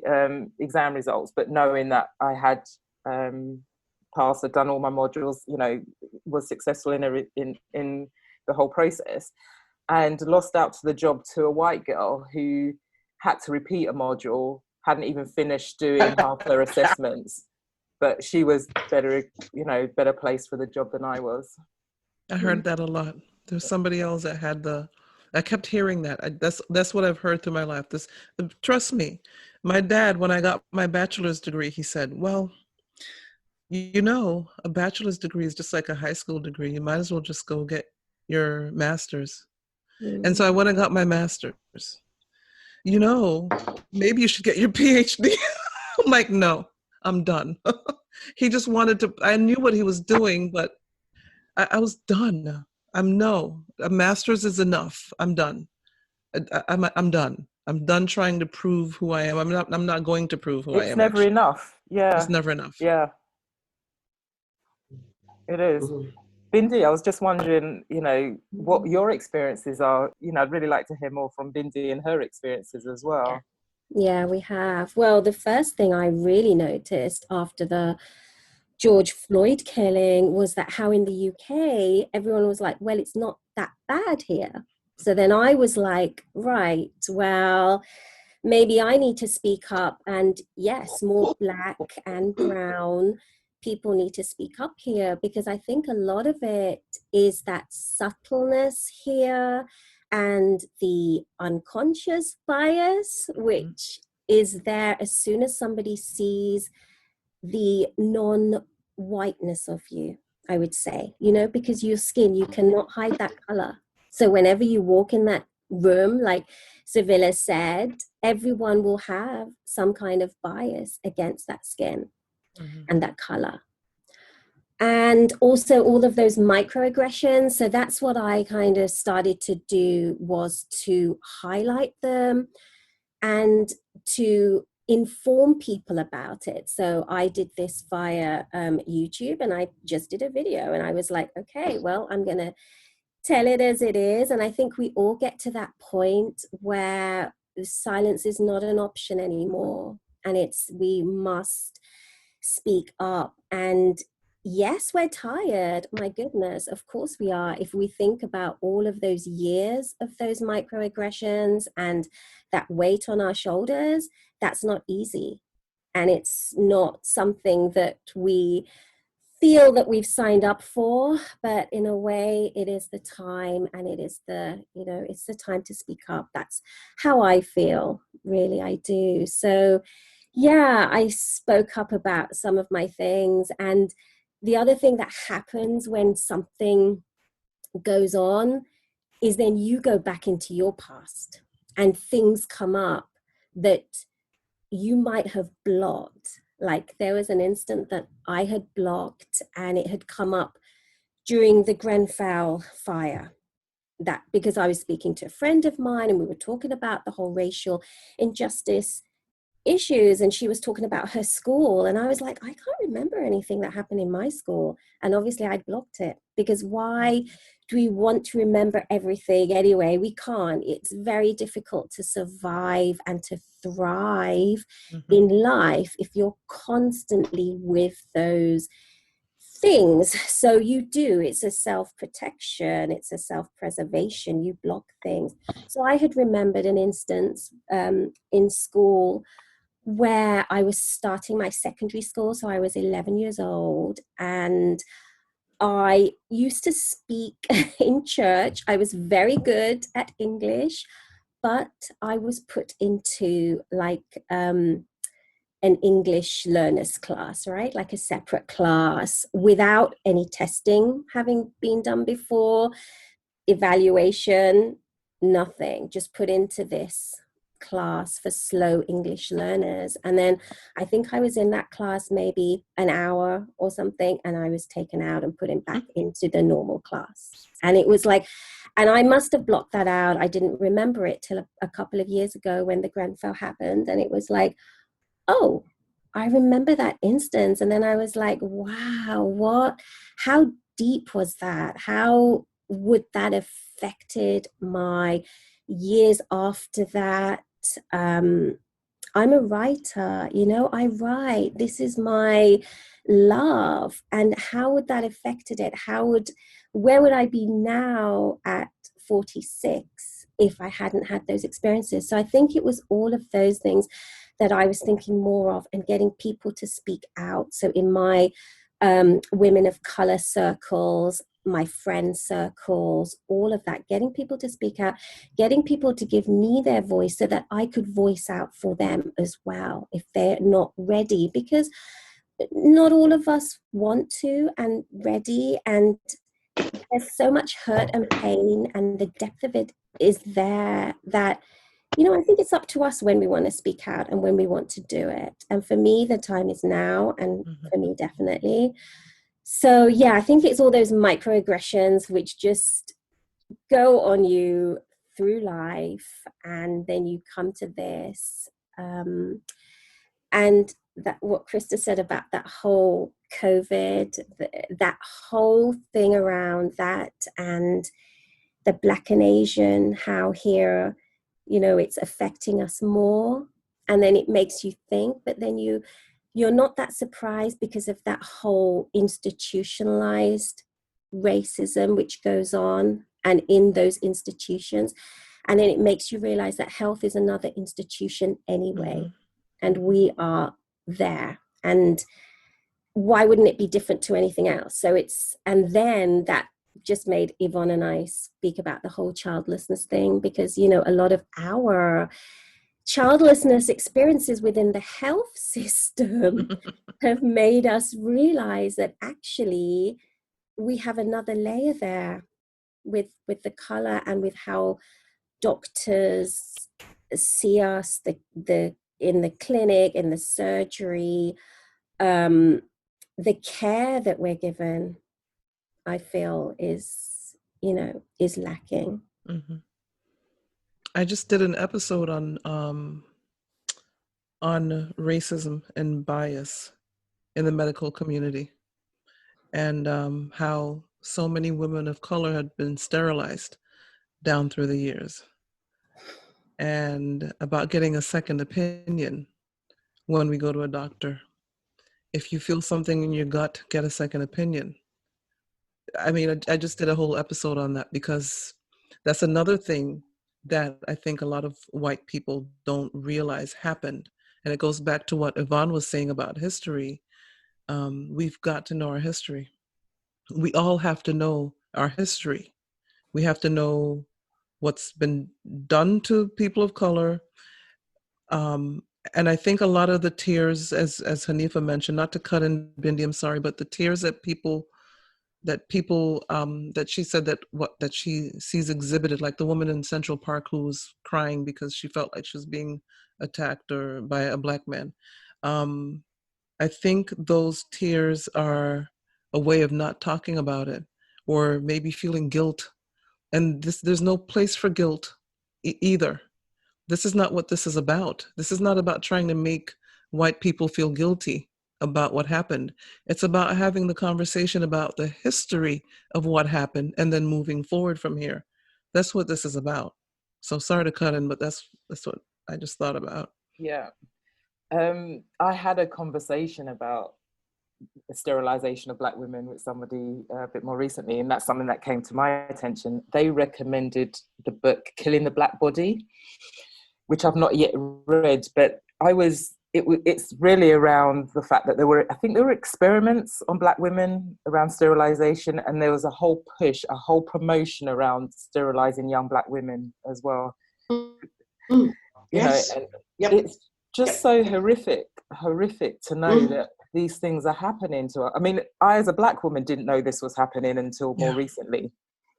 exam results, but knowing that I had passed, had done all my modules, was successful in the whole process, and lost out to the job to a white girl who had to repeat a module, hadn't even finished doing half her assessments, but she was better placed for the job than I was. I heard that a lot. There's somebody else that had I kept hearing that. That's what I've heard through my life. Trust me, my dad, when I got my bachelor's degree, he said, well, a bachelor's degree is just like a high school degree. You might as well just go get your master's. And so I went and got my master's. Maybe you should get your PhD. I'm like, no, I'm done. He just wanted to, I knew what he was doing, but I was done. A master's is enough. I'm done. I'm done. I'm done trying to prove who I am. I'm not going to prove who I am. It's never enough. Yeah. It's never enough. Yeah. It is. Mm-hmm. Bindi, I was just wondering, what your experiences are. I'd really like to hear more from Bindi and her experiences as well. Yeah, we have. Well, the first thing I really noticed after the George Floyd killing was that how in the UK, everyone was like, well, it's not that bad here. So then I was like, right, well, maybe I need to speak up. And yes, more Black and brown people need to speak up here, because I think a lot of it is that subtleness here and the unconscious bias, which is there as soon as somebody sees the non-whiteness of you, I would say, because your skin, you cannot hide that color. So whenever you walk in that room, like Sevilla said, everyone will have some kind of bias against that skin and that color. And also all of those microaggressions. So that's what I kind of started to do, was to highlight them and to inform people about it. So I did this via YouTube, and I just did a video, and I was like, okay, well, I'm going to tell it as it is. And I think we all get to that point where silence is not an option anymore. And we must speak up. And yes, we're tired. My goodness, of course we are. If we think about all of those years of those microaggressions and that weight on our shoulders, that's not easy. And it's not something that we feel that we've signed up for, but in a way it is the time, and it is it's the time to speak up. That's how I feel. really, I do. So yeah, I spoke up about some of my things. And the other thing that happens when something goes on is then you go back into your past and things come up that you might have blocked. Like there was an instant that I had blocked and it had come up during the Grenfell fire. That because I was speaking to a friend of mine and we were talking about the whole racial injustice issues, and she was talking about her school, and I was like, I can't remember anything that happened in my school. And obviously I'd blocked it, because why do we want to remember everything anyway? We can't. It's very difficult to survive and to thrive in life if you're constantly with those things. So you do, it's a self-protection, it's a self-preservation, you block things. So I had remembered an instance in school where I was starting my secondary school. So I was 11 years old, and I used to speak in church. I was very good at English, but I was put into like an English learners class, right? Like a separate class without any testing having been done before, evaluation, nothing, just put into this class for slow English learners. And then I think I was in that class maybe an hour or something, and I was taken out and put back into the normal class. And it was like, and I must have blocked that out. I didn't remember it till a couple of years ago when the Grenfell happened. And it was like, oh, I remember that instance. And then I was like, wow, how deep was that? How would that have affected my years after that? I'm a writer, I write. This is my love. And how would that affected it? Where would I be now at 46 if I hadn't had those experiences? So I think it was all of those things that I was thinking more of, and getting people to speak out. So in my women of color circles, my friend circles, all of that, getting people to speak out, getting people to give me their voice so that I could voice out for them as well if they're not ready, because not all of us want to and ready, and there's so much hurt and pain, and the depth of it is there that, I think it's up to us when we want to speak out and when we want to do it. And for me, the time is now, and for me, definitely. So yeah, I think it's all those microaggressions which just go on you through life, and then you come to this. And that what Krista said about that whole COVID, that whole thing around that, and the Black and Asian, how here, it's affecting us more. And then it makes you think, but then you're not that surprised because of that whole institutionalized racism which goes on and in those institutions. And then it makes you realize that health is another institution anyway. And we are there. And why wouldn't it be different to anything else? So and then that just made Yvonne and I speak about the whole childlessness thing, because, a lot of our childlessness experiences within the health system have made us realize that actually we have another layer there with the color, and with how doctors see us, the in the clinic, in the surgery, the care that we're given, I feel is lacking. I just did an episode on racism and bias in the medical community, and how so many women of color had been sterilized down through the years, and about getting a second opinion when we go to a doctor. If you feel something in your gut, get a second opinion. I mean, I just did a whole episode on that, because that's another thing that I think a lot of white people don't realize happened. And it goes back to what Yvonne was saying about history. We've got to know our history. We all have to know our history. We have to know what's been done to people of color, And I think a lot of the tears, as Hanifa mentioned, not to cut in Bindi, I'm sorry, but the tears that people that she said that she sees exhibited, like the woman in Central Park who was crying because she felt like she was being attacked or by a Black man. I think those tears are a way of not talking about it, or maybe feeling guilt. And there's no place for guilt either. This is not what this is about. This is not about trying to make white people feel guilty about what happened. It's about having the conversation about the history of what happened and then moving forward from here. That's what this is about. So sorry to cut in, but that's what I just thought about. Yeah. I had a conversation about the sterilization of Black women with somebody a bit more recently, and that's something that came to my attention. They recommended the book Killing the Black Body, which I've not yet read, but it's really around the fact that there were experiments on Black women around sterilization, and there was a whole push, a whole promotion around sterilizing young Black women as well. Yes. It's just so horrific to know that these things are happening to us. I mean, I as a Black woman didn't know this was happening until more recently.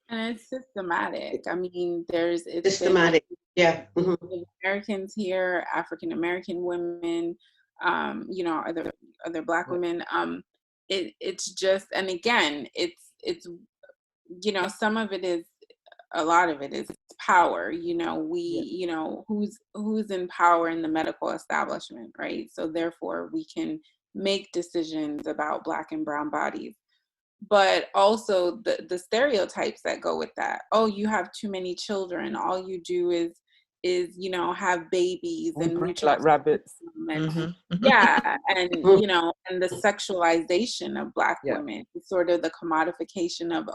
And it's systematic. I mean, it's systematic. Americans here, African American women, other Black women. It's just, and again, it's some of it is, a lot of it is power. Who's in power in the medical establishment, right? So therefore, we can make decisions about Black and brown bodies. But also the stereotypes that go with that. Oh, you have too many children. All you do is have babies and breed like rabbits. And, and and the sexualization of Black women, sort of the commodification of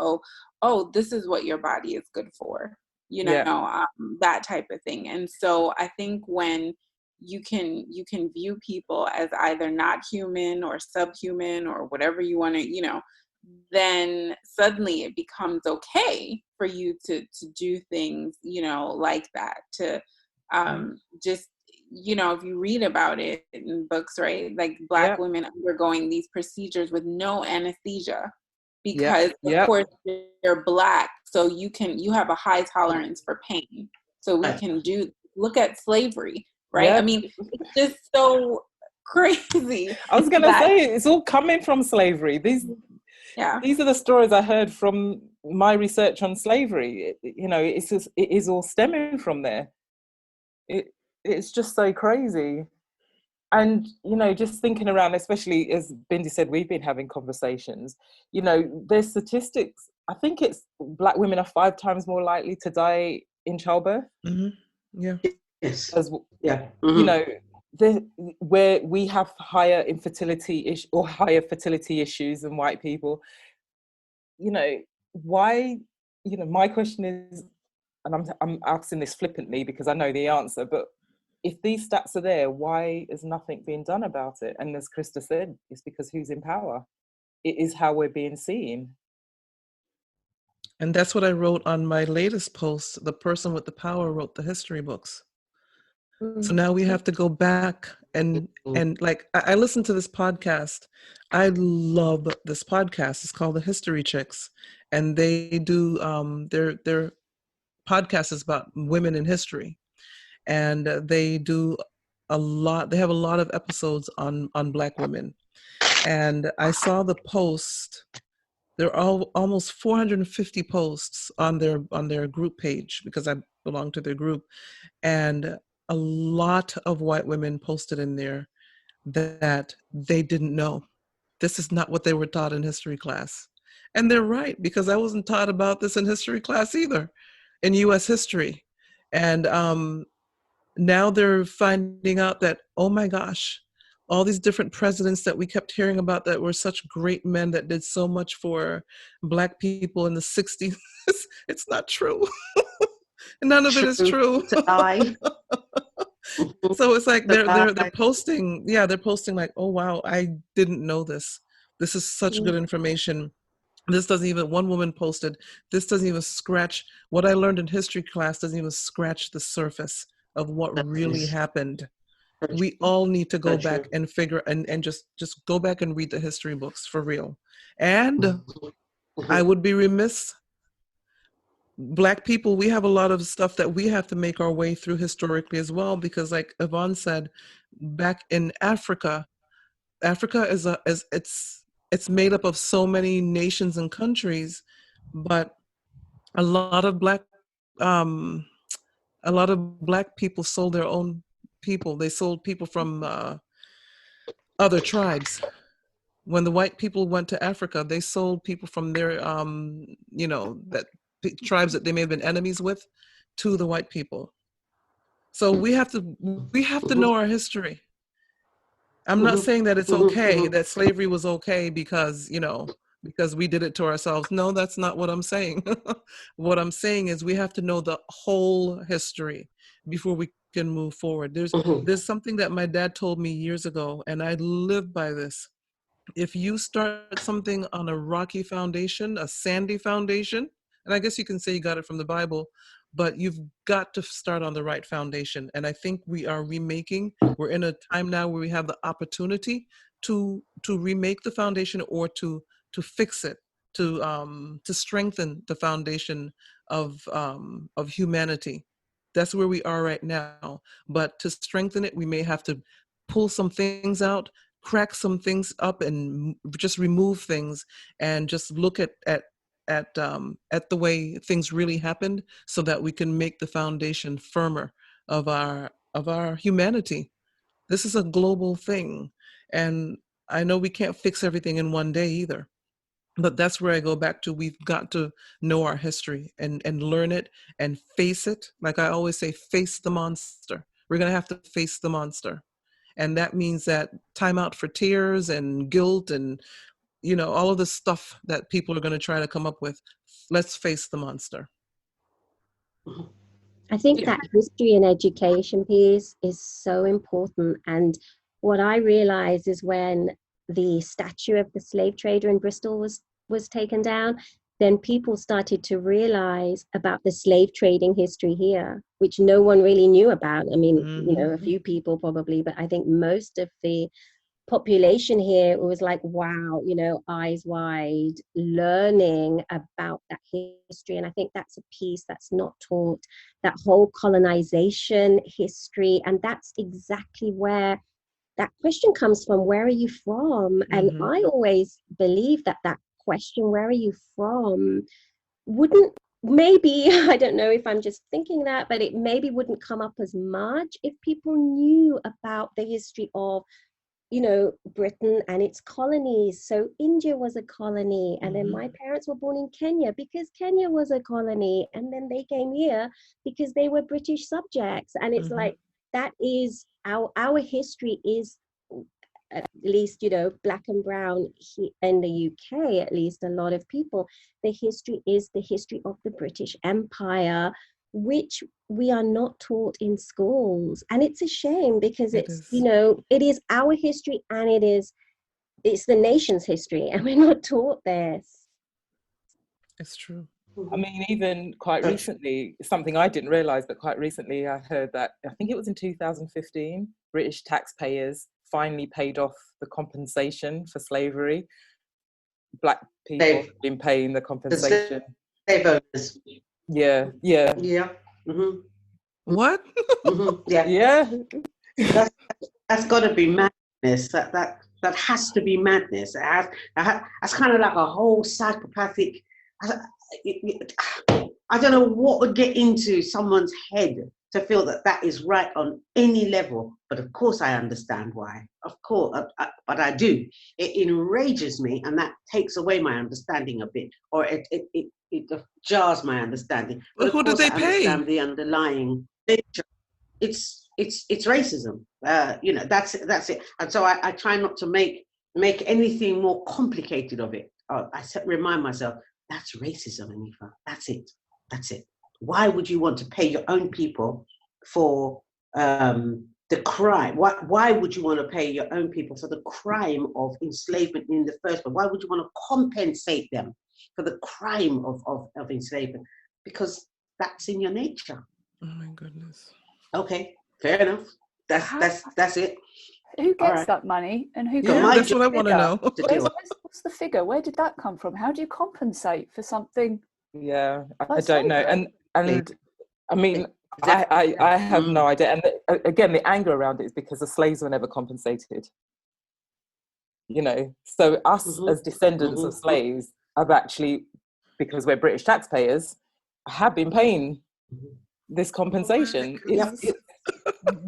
oh, this is what your body is good for, that type of thing. And so I think when you can view people as either not human or subhuman or whatever you want to, then suddenly it becomes okay for you to do things, like that, to just, if you read about it in books, right? Like Black women undergoing these procedures with no anesthesia because of course they're Black. So you have a high tolerance for pain. So we can look at slavery, right? I mean, it's just so crazy. I was going to say, it's all coming from slavery. These are the stories I heard from my research on slavery. It is all stemming from there. It's just so crazy. And, just thinking around, especially as Bindi said, we've been having conversations, there's statistics. I think it's Black women are 5 times more likely to die in childbirth. Mm-hmm. Yeah. Yes. Where we have higher infertility or higher fertility issues than white people, why? My question is, and I'm asking this flippantly because I know the answer, but if these stats are there, why is nothing being done about it? And as Krista said, it's because who's in power? It is how we're being seen. And that's what I wrote on my latest post. The person with the power wrote the history books. So now we have to go back and like, I listened to this podcast. I love this podcast. It's called The History Chicks. And they do, their podcast is about women in history. And they do they have a lot of episodes on Black women. And I saw the post. There are almost 450 posts on their group page because I belong to their group. And a lot of white women posted in there that they didn't know. This is not what they were taught in history class. And they're right, because I wasn't taught about this in history class either, in US history. And now they're finding out that, oh my gosh, all these different presidents that we kept hearing about that were such great men that did so much for Black people in the 60s, it's not true. None of it is true. So it's like they're posting, they're posting like, oh wow, I didn't know this. This is such good information. This doesn't even, one woman posted, this doesn't even scratch, what I learned in history class doesn't even scratch the surface of what really happened. we all need to go So back true. and figure and just go back and read the history books for real. And I would be remiss, Black people, we have a lot of stuff that we have to make our way through historically as well, because like Yvonne said, back in Africa is it's made up of so many nations and countries, but a lot of um black people sold their own people. They sold people from other tribes. When the white people went to Africa, they sold people from their that tribes that they may have been enemies with to the white people. So we have to know our history. I'm not saying that it's okay, that slavery was okay because we did it to ourselves. No, that's not what I'm saying. What I'm saying is we have to know the whole history before we can move forward. There's something that my dad told me years ago, and I live by this. If you start something on a rocky foundation, a sandy foundation, and I guess you can say you got it from the Bible, but you've got to start on the right foundation. And I think we're in a time now where we have the opportunity to remake the foundation, or to fix it, to strengthen the foundation of humanity. That's where we are right now. But to strengthen it, we may have to pull some things out, crack some things up, and just remove things, and just look at the way things really happened, so that we can make the foundation firmer of our humanity. This is a global thing, and I know we can't fix everything in one day either. But that's where I go back to. We've got to know our history and learn it and face it. Like I always say, face the monster. We're going to have to face the monster. And that means that time out for tears and guilt and, all of the stuff that people are going to try to come up with. Let's face the monster. I think that history and education piece is so important. And what I realized is when the statue of the slave trader in Bristol was taken down, then people started to realize about the slave trading history here, which no one really knew about. I mean, a few people probably, but I think most of the population here was like, wow, eyes wide, learning about that history. And I think that's a piece that's not taught, that whole colonization history. And that's exactly where that question comes from. Where are you from? And I always believe that question, where are you from, wouldn't maybe, I don't know if I'm just thinking that, but it maybe wouldn't come up as much if people knew about the history of Britain and its colonies. So India was a colony, and then my parents were born in Kenya because Kenya was a colony, and then they came here because they were British subjects. And it's like, that is our history is, at least, Black and brown in the UK, at least a lot of people, the history is the history of the British Empire, which we are not taught in schools. And it's a shame, because it is our history, and it's the nation's history, and we're not taught this. It's true. I mean, even quite recently, something I didn't realize, but quite recently I heard that, I think it was in 2015, British taxpayers finally paid off the compensation for slavery. Black people have been paying the compensation. Slave owners. Yeah. What? Yeah. That's got to be madness. That has to be madness. That's kind of like a whole psychopathic. I don't know what would get into someone's head to feel that is right on any level. But of course I understand why. Of course, but I do. It enrages me, and that takes away my understanding a bit, or it jars my understanding. But who did they pay? I understand the underlying nature. It's racism. That's it. And so I try not to make anything more complicated of it. I remind myself, that's racism, Anifa. That's it. Why would you want to pay your own people for the crime? Why would you want to pay your own people for the crime of enslavement in the first place? Why would you want to compensate them for the crime of enslavement? Because that's in your nature. Oh my goodness. Okay, fair enough. That's it. Who gets that money and who Yeah, gets that's what I want to know. What's the figure? Where did that come from? How do you compensate for something? Yeah, I don't know. And I mean, Exactly. I have no idea. And again, the anger around it is because the slaves were never compensated. You know, so us as descendants of slaves have actually, because we're British taxpayers, have been paying this compensation. It's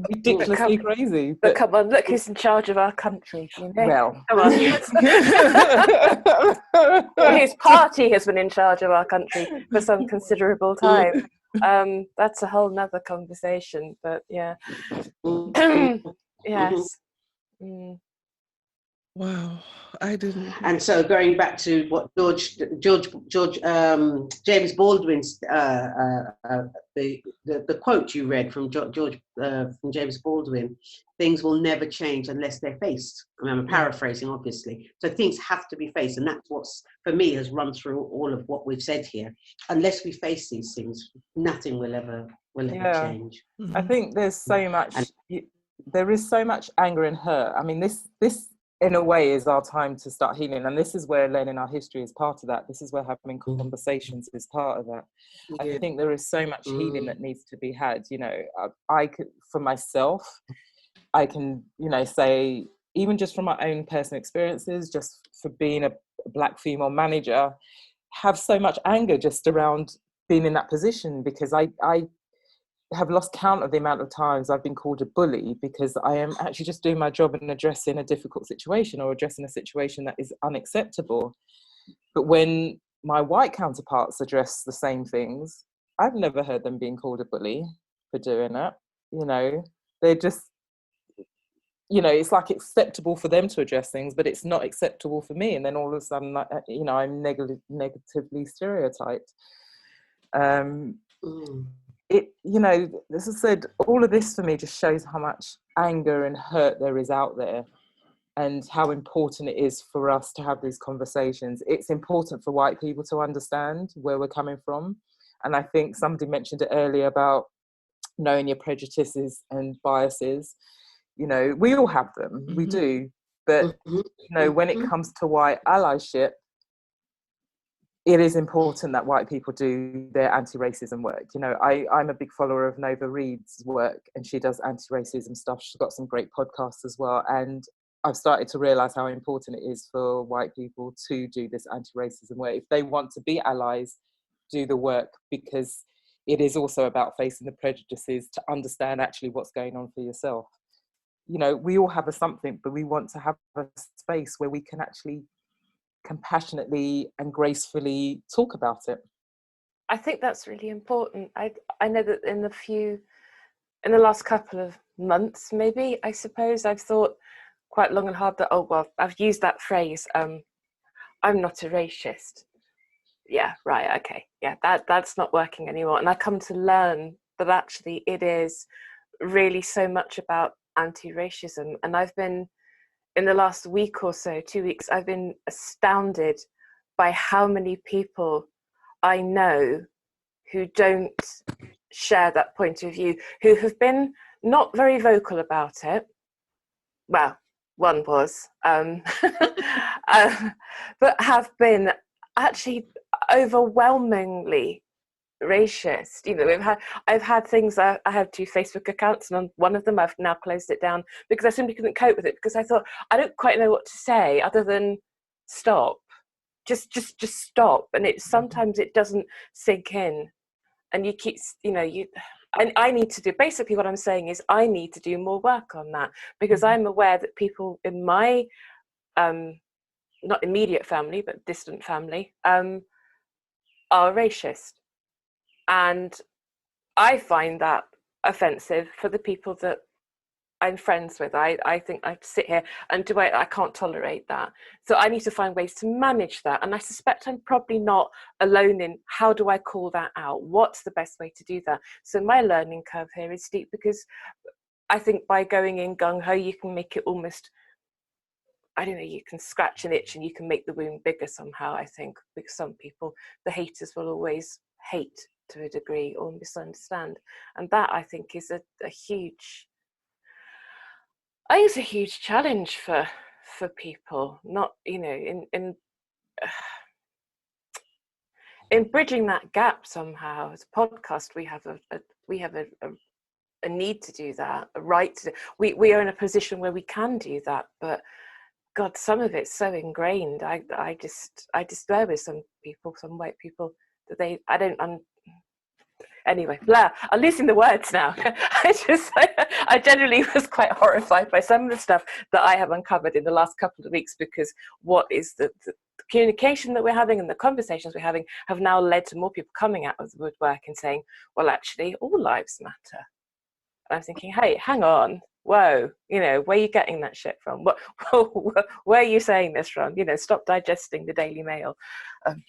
ridiculously crazy. But come on, look who's in charge of our country. You know? Well, come on. His party has been in charge of our country for some considerable time. That's a whole nother conversation. But yeah, yes. Wow, I didn't. And so going back to what James Baldwin's the quote you read from from James Baldwin, things will never change unless they're faced. I mean, I'm paraphrasing, obviously. So things have to be faced, and that's what's for me has run through all of what we've said here. Unless we face these things, nothing will ever change. I think there's so much. There is so much anger and hurt. I mean, this in a way is our time to start healing, and this is where learning our history is part of that. This is where having conversations is part of that. I think there is so much healing that needs to be had. You know, I could, for myself, I can, you know, say, even just from my own personal experiences, just for being a Black female manager, have so much anger just around being in that position, because I have lost count of the amount of times I've been called a bully because I am actually just doing my job and addressing a difficult situation or addressing a situation that is unacceptable. But when my white counterparts address the same things, I've never heard them being called a bully for doing it. You know, they're just, you know, it's like acceptable for them to address things, but it's not acceptable for me. And then all of a sudden, you know, I'm negatively stereotyped. It, you know, as I said, all of this for me just shows how much anger and hurt there is out there, and how important it is for us to have these conversations. It's important for white people to understand where we're coming from. And I think somebody mentioned it earlier about knowing your prejudices and biases. You know, we all have them, we do. But, you know, when it comes to white allyship, it is important that white people do their anti-racism work. You know, I'm a big follower of Nova Reid's work, and she does anti-racism stuff. She's got some great podcasts as well. And I've started to realise how important it is for white people to do this anti-racism work. If they want to be allies, do the work, because it is also about facing the prejudices to understand actually what's going on for yourself. You know, we all have a something, but we want to have a space where we can actually compassionately and gracefully talk about it. I think that's really important. I know that in the last couple of months, maybe, I suppose, I've thought quite long and hard that, oh, well, I've used that phrase, I'm not a racist. Yeah, right, okay. Yeah, that's not working anymore. And I come to learn that actually it is really so much about anti-racism. And I've been, in the last week or so, 2 weeks, I've been astounded by how many people I know who don't share that point of view, who have been not very vocal about it. Well, one was, but have been actually overwhelmingly racist. You know, I've had things. I have 2 Facebook accounts, and on one of them I've now closed it down because I simply couldn't cope with it, because I thought I don't quite know what to say other than stop, just stop. And it sometimes it doesn't sink in, and you keep, you know, and I need to do, basically what I'm saying is I need to do more work on that, because I'm aware that people in my not immediate family but distant family are racist. And I find that offensive for the people that I'm friends with. I think I sit here and I can't tolerate that. So I need to find ways to manage that. And I suspect I'm probably not alone in how do I call that out? What's the best way to do that? So my learning curve here is steep, because I think by going in gung-ho, you can make it almost, I don't know, you can scratch an itch and you can make the wound bigger somehow, I think, because some people, the haters will always hate to a degree or misunderstand. And that, I think, is a huge I think it's a huge challenge for people, not, you know, in bridging that gap somehow. As a podcast, we have a need to do that, a right to. We are in a position where we can do that, but God, some of it's so ingrained. I just despair with some people, some white people, that anyway, blah, I'm losing the words now. I generally was quite horrified by some of the stuff that I have uncovered in the last couple of weeks, because what is the communication that we're having and the conversations we're having have now led to more people coming out of the woodwork and saying, well, actually, all lives matter. And I'm thinking, hey, hang on. Whoa, you know, where are you getting that shit from? Where are you saying this from? You know, stop digesting the Daily Mail,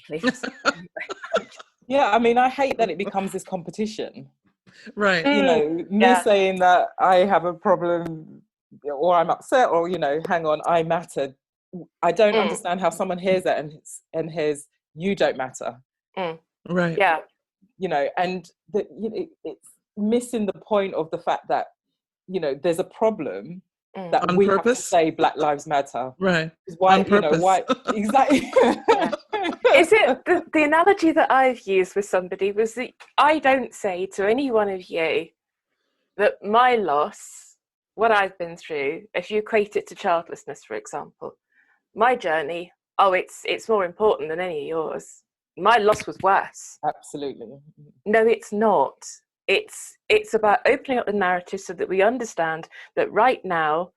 please. Yeah, I mean, I hate that it becomes this competition. Right. You know, me saying that I have a problem or I'm upset, or, you know, hang on, I matter. I don't understand how someone hears that and hears you don't matter. Right. Yeah. You know, and it's missing the point of the fact that, you know, there's a problem that on we purpose? have to say Black Lives Matter. Right. Why, on purpose. You know, why exactly? Yeah. Is it the analogy that I've used with somebody was that I don't say to any one of you that my loss, what I've been through, if you equate it to childlessness, for example, my journey, it's more important than any of yours. My loss was worse. Absolutely. No, it's not. It's about opening up the narrative so that we understand that right now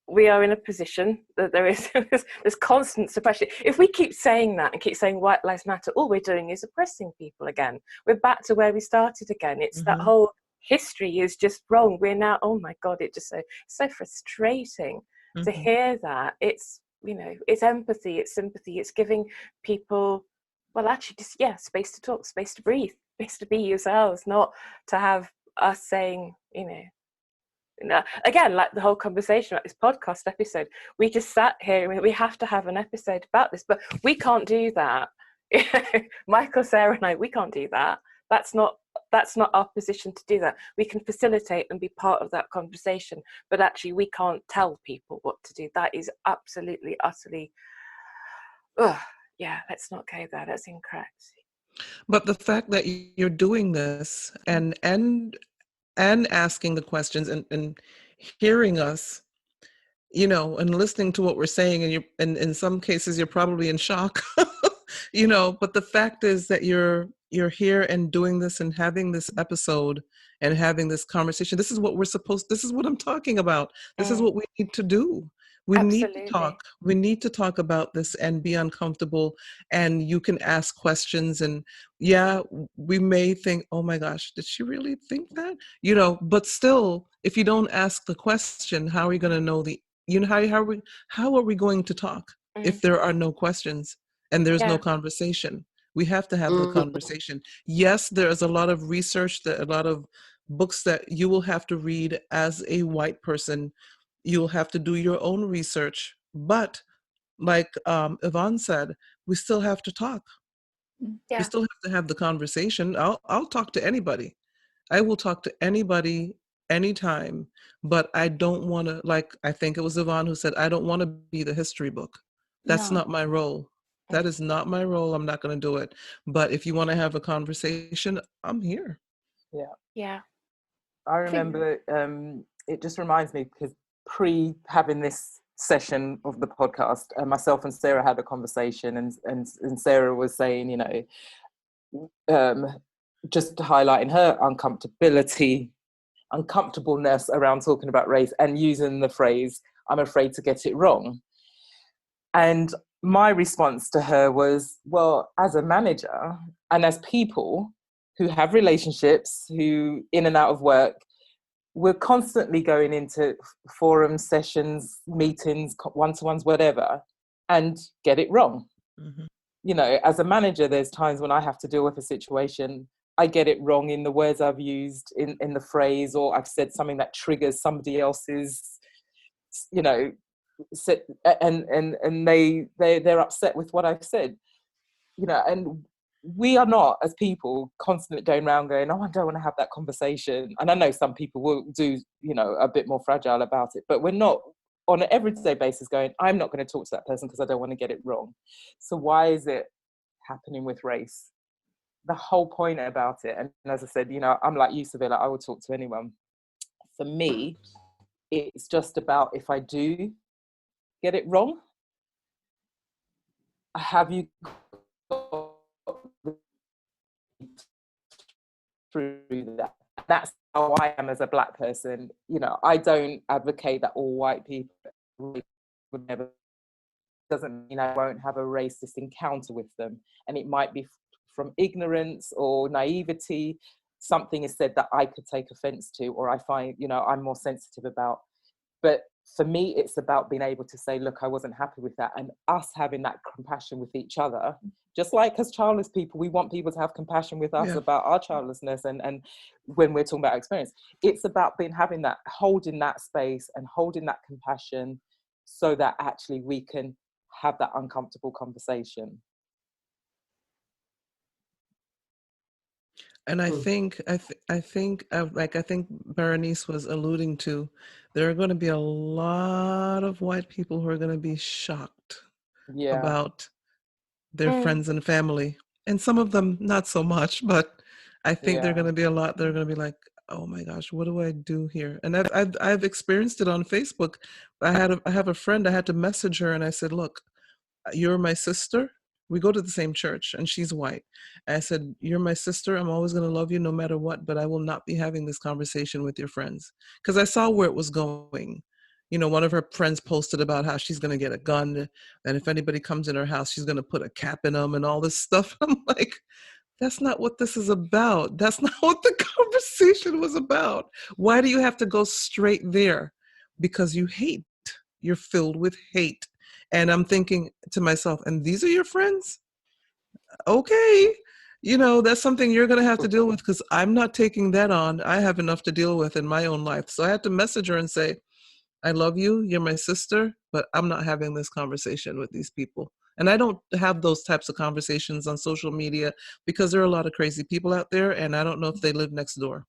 we are in a position that there is there's constant suppression. If we keep saying that and keep saying white lives matter, all we're doing is oppressing people again. We're back to where we started again. It's that whole history is just wrong. We're now, oh my God, it's just so frustrating to hear that. It's, you know, it's empathy, it's sympathy, it's giving people, well, actually just, space to talk, space to breathe, space to be yourselves, not to have us saying, you know, again, like the whole conversation about this podcast episode, we just sat here and we have to have an episode about this, but we can't do that. Michael, Sarah and I, we can't do that. That's not our position to do that. We can facilitate and be part of that conversation, but actually we can't tell people what to do. That is absolutely, utterly, let's not go there. That's incorrect. But the fact that you're doing this and asking the questions and hearing us, you know, and listening to what we're saying, and in some cases you're probably in shock, you know, but the fact is that you're here and doing this and having this episode and having this conversation. This is what this is what I'm talking about. This is what we need to do. We Absolutely. need to talk. We need to talk about this and be uncomfortable, and you can ask questions, and we may think, oh my gosh, did she really think that? You know, but still, if you don't ask the question, how are you going to know how are we going to talk if there are no questions and there's no conversation? We have to have the conversation. Yes, there is a lot of research, a lot of books that you will have to read as a white person. You'll have to do your own research. But like Yvonne said, we still have to talk. Yeah. We still have to have the conversation. I'll talk to anybody. I will talk to anybody anytime, but I don't want to, like, I think it was Yvonne who said, I don't want to be the history book. That's not my role. That is not my role. I'm not going to do it. But if you want to have a conversation, I'm here. Yeah. I remember, it just reminds me, because having this session of the podcast, myself and Sarah had a conversation, and Sarah was saying, you know, just highlighting her uncomfortableness around talking about race and using the phrase, I'm afraid to get it wrong. And my response to her was, well, as a manager and as people who have relationships, who in and out of work, we're constantly going into forum sessions, meetings, one-to-ones, whatever, and get it wrong. You know, as a manager, there's times when I have to deal with a situation, I get it wrong in the words I've used, in the phrase, or I've said something that triggers somebody else's, you know, and they're upset with what I've said, you know. And we are not, as people, constantly going around going, oh, I don't want to have that conversation. And I know some people will do, you know, a bit more fragile about it, but we're not on an everyday basis going, I'm not going to talk to that person because I don't want to get it wrong. So why is it happening with race? The whole point about it, and as I said, you know, I'm like you, Sevilla, I will talk to anyone. For me, it's just about, if I do get it wrong, have you got through that? That's how I am as a Black person. You know, I don't advocate that all white people would never, doesn't mean I won't have a racist encounter with them. And it might be from ignorance or naivety. Something is said that I could take offense to, or I find, you know, I'm more sensitive about. But for me, it's about being able to say, look, I wasn't happy with that. And us having that compassion with each other, just like as childless people, we want people to have compassion with us about our childlessness. And when we're talking about our experience, it's about having that, holding that space and holding that compassion so that actually we can have that uncomfortable conversation. And I think, like I think Berenice was alluding to, there are going to be a lot of white people who are going to be shocked about their friends and family, and some of them not so much. But I think they're going to be a lot. They're going to be like, "Oh my gosh, what do I do here?" And I've experienced it on Facebook. I have a friend. I had to message her, and I said, "Look, you're my sister. We go to the same church, and she's white." I said, "You're my sister. I'm always going to love you no matter what, but I will not be having this conversation with your friends." Because I saw where it was going. You know, one of her friends posted about how she's going to get a gun, and if anybody comes in her house, she's going to put a cap in them and all this stuff. I'm like, that's not what this is about. That's not what the conversation was about. Why do you have to go straight there? Because you hate. You're filled with hate. And I'm thinking to myself, and these are your friends? Okay. You know, that's something you're going to have to deal with, because I'm not taking that on. I have enough to deal with in my own life. So I had to message her and say, I love you. You're my sister, but I'm not having this conversation with these people. And I don't have those types of conversations on social media because there are a lot of crazy people out there, and I don't know if they live next door.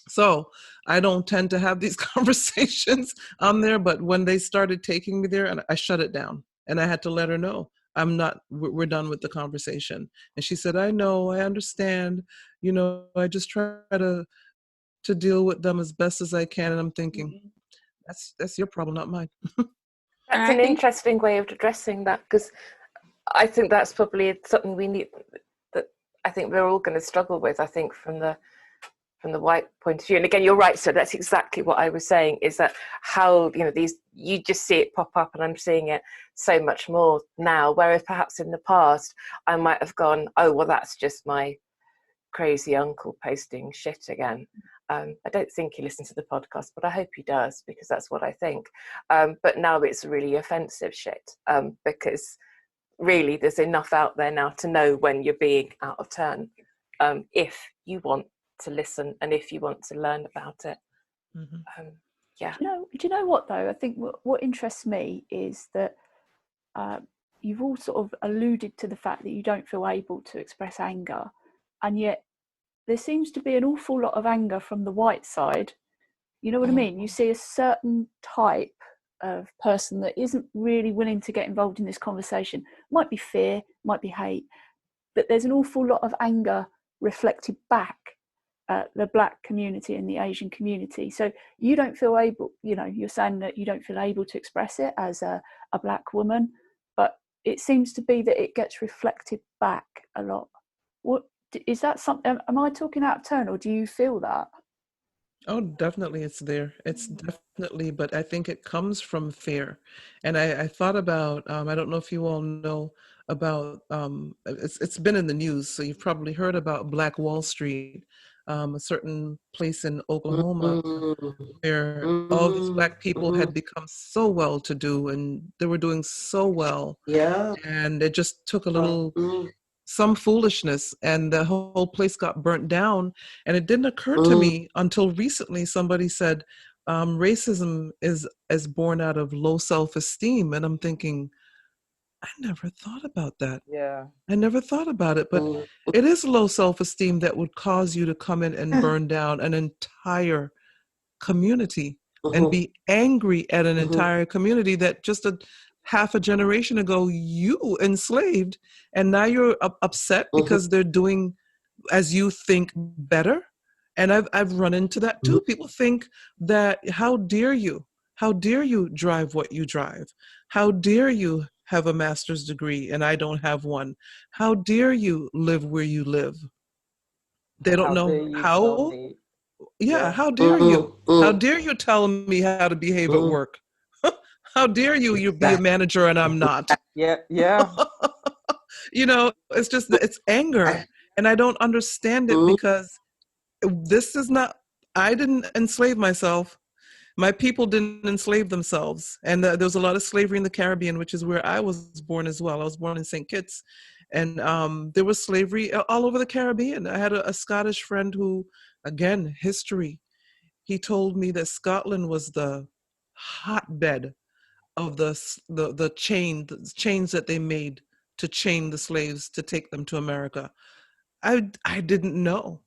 So I don't tend to have these conversations on there, but when they started taking me there, and I shut it down, and I had to let her know, we're done with the conversation. And she said, I know, I understand, you know, I just try to deal with them as best as I can. And I'm thinking, that's your problem, not mine. That's an interesting way of addressing that, because I think that's probably something we need, that I think we're all going to struggle with, I think, from the white point of view. And again, you're right, so that's exactly what I was saying, is that how, you know, you just see it pop up, and I'm seeing it so much more now, whereas perhaps in the past I might have gone, oh, well, that's just my crazy uncle posting shit again. I don't think he listens to the podcast, but I hope he does, because that's what I think. But now it's really offensive shit, because really there's enough out there now to know when you're being out of turn, if you want to listen and if you want to learn about it. Do you know what though? I think what interests me is that you've all sort of alluded to the fact that you don't feel able to express anger, and yet there seems to be an awful lot of anger from the white side. You know what I mean? You see a certain type of person that isn't really willing to get involved in this conversation. Might be fear, might be hate, but there's an awful lot of anger reflected back at the Black community and the Asian community. So you don't feel able, you know, you're saying that you don't feel able to express it as a Black woman, but it seems to be that it gets reflected back a lot. What is that? Something? Am I talking out of turn, or do you feel that? Oh, definitely it's there. It's definitely, but I think it comes from fear. And I thought about, I don't know if you all know about, it's been in the news, so you've probably heard about Black Wall Street, a certain place in Oklahoma where all these Black people had become so well-to-do, and they were doing so well. Yeah. And it just took a little some foolishness, and the whole place got burnt down. And it didn't occur to me until recently. Somebody said racism is born out of low self-esteem, and I'm thinking, I never thought about that. Yeah. I never thought about it, but it is low self-esteem that would cause you to come in and burn down an entire community and be angry at an entire community that just a half a generation ago you enslaved, and now you're upset because they're doing as you think better. And I've run into that too. People think that how dare you drive what you drive? How dare you have a master's degree and I don't have one? How dare you live where you live? They don't How dare know you tell how. me? Yeah, Yeah. how dare you? How dare you tell me how to behave at work? How dare you be a manager and I'm not? Yeah. Yeah. It's just it's anger. And I don't understand it because this is not, I didn't enslave myself. My people didn't enslave themselves. And there was a lot of slavery in the Caribbean, which is where I was born as well. I was born in St. Kitts. And there was slavery all over the Caribbean. I had a Scottish friend who, again, history. He told me that Scotland was the hotbed of the chains that they made to chain the slaves to take them to America. I didn't know.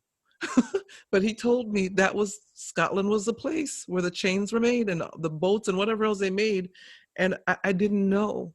But he told me that Scotland was the place where the chains were made and the boats and whatever else they made. And I didn't know.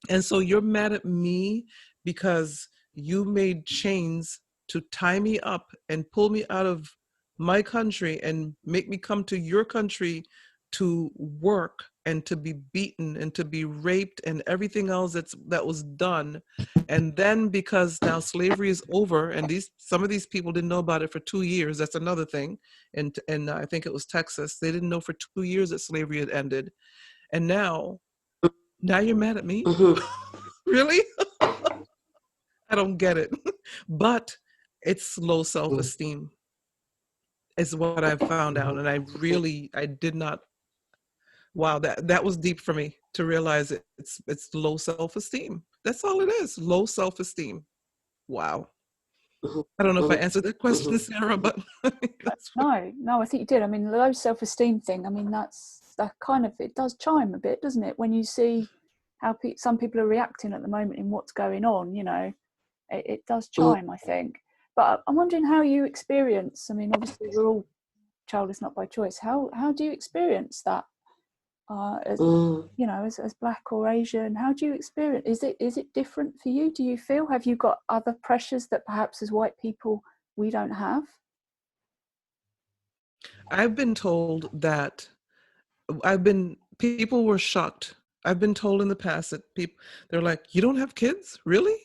And so you're mad at me because you made chains to tie me up and pull me out of my country and make me come to your country to work and to be beaten and to be raped and everything else that was done. And then because now slavery is over and some of these people didn't know about it for 2 years. That's another thing. And I think it was Texas. They didn't know for 2 years that slavery had ended. And now you're mad at me? Really? I don't get it. But it's low self-esteem is what I've found out. And I did not, wow, that was deep for me to realize it's low self-esteem. That's all it is, low self-esteem. Wow. I don't know if I answered that question, Sarah, but that's No, I think you did. I mean, the low self-esteem thing, I mean, that kind of, it does chime a bit, doesn't it? When you see how some people are reacting at the moment in what's going on, it does chime, I think. But I'm wondering how you experience, I mean, obviously we're all childless not by choice. How do you experience that? As Black or Asian, how do you experience? Is it different for you? Do you feel, have you got other pressures that perhaps as white people we don't have? I've been told that people were shocked. I've been told in the past that they're like, you don't have kids? Really?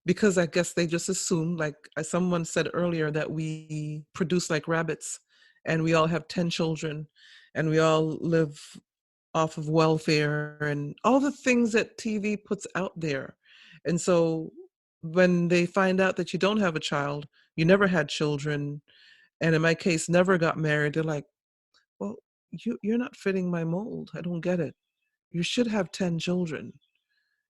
Because I guess they just assume, like someone said earlier, that we produce like rabbits and we all have 10 children and we all live off of welfare and all the things that TV puts out there. And so when they find out that you don't have a child, you never had children, and in my case, never got married, they're like, well, you're not fitting my mold. I don't get it. You should have 10 children.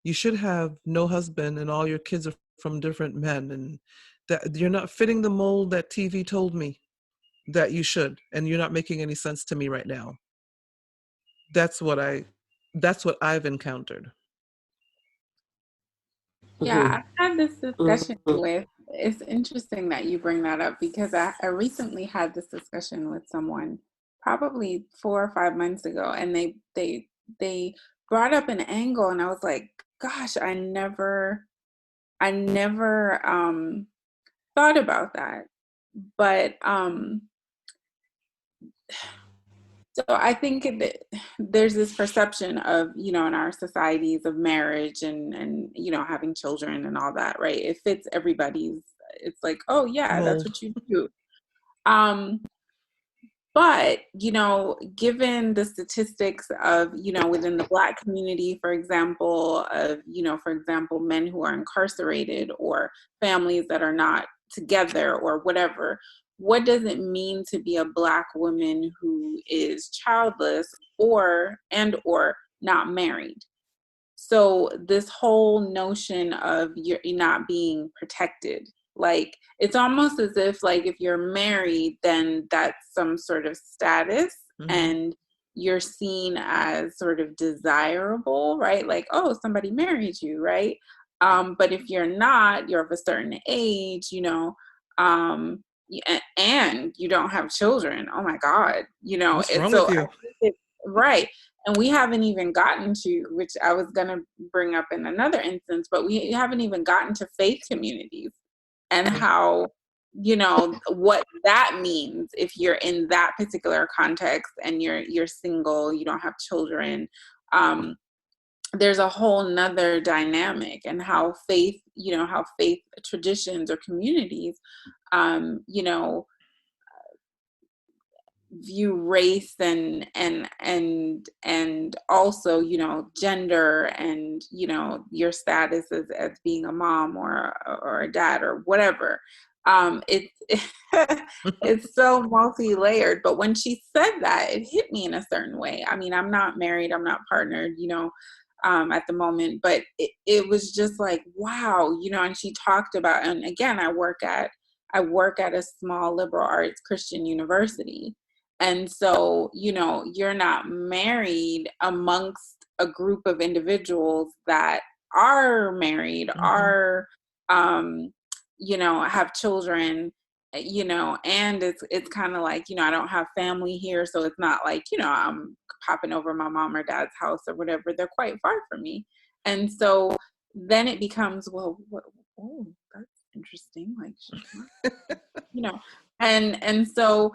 You should have no husband and all your kids are from different men, and that you're not fitting the mold that TV told me that you should, and you're not making any sense to me right now. That's what I've encountered. Yeah, I've had this discussion with, it's interesting that you bring that up because I recently had this discussion with someone probably 4 or 5 months ago, and they brought up an angle and I was like, gosh, I never thought about that. But so I think that there's this perception of, in our societies of marriage and having children and all that, right? It fits everybody's, it's like, oh yeah, mold. That's what you do. But, given the statistics of, within the Black community, for example, men who are incarcerated or families that are not together or whatever, what does it mean to be a Black woman who is childless or not married? So this whole notion of you're not being protected, like it's almost as if like if you're married, then that's some sort of status, and you're seen as sort of desirable, right? Like, oh, somebody married you, right? But if you're not, you're of a certain age, you know, and you don't have children. Oh my God, you know, What's it's wrong so with you? right. And we haven't even gotten to, which I was going to bring up in another instance, but we haven't even gotten to faith communities and how, you know, what that means if you're in that particular context and you're single, you don't have children. There's a whole nother dynamic, and how faith, you know, how faith traditions or communities, you know, view race and also, you know, gender and, you know, your status as being a mom or a dad or whatever. It's so multi-layered. But when she said that, it hit me in a certain way. I mean, I'm not married, I'm not partnered, you know, at the moment, but it was just like, wow, you know. And she talked about, and again, I work at a small liberal arts Christian university. And so, you know, you're not married amongst a group of individuals that are married, are, you know, have children, you know, and it's kind of like, you know, I don't have family here. So it's not like, you know, I'm popping over my mom or dad's house or whatever. They're quite far from me. And so then it becomes, well, oh, that's interesting. Like, you know, and so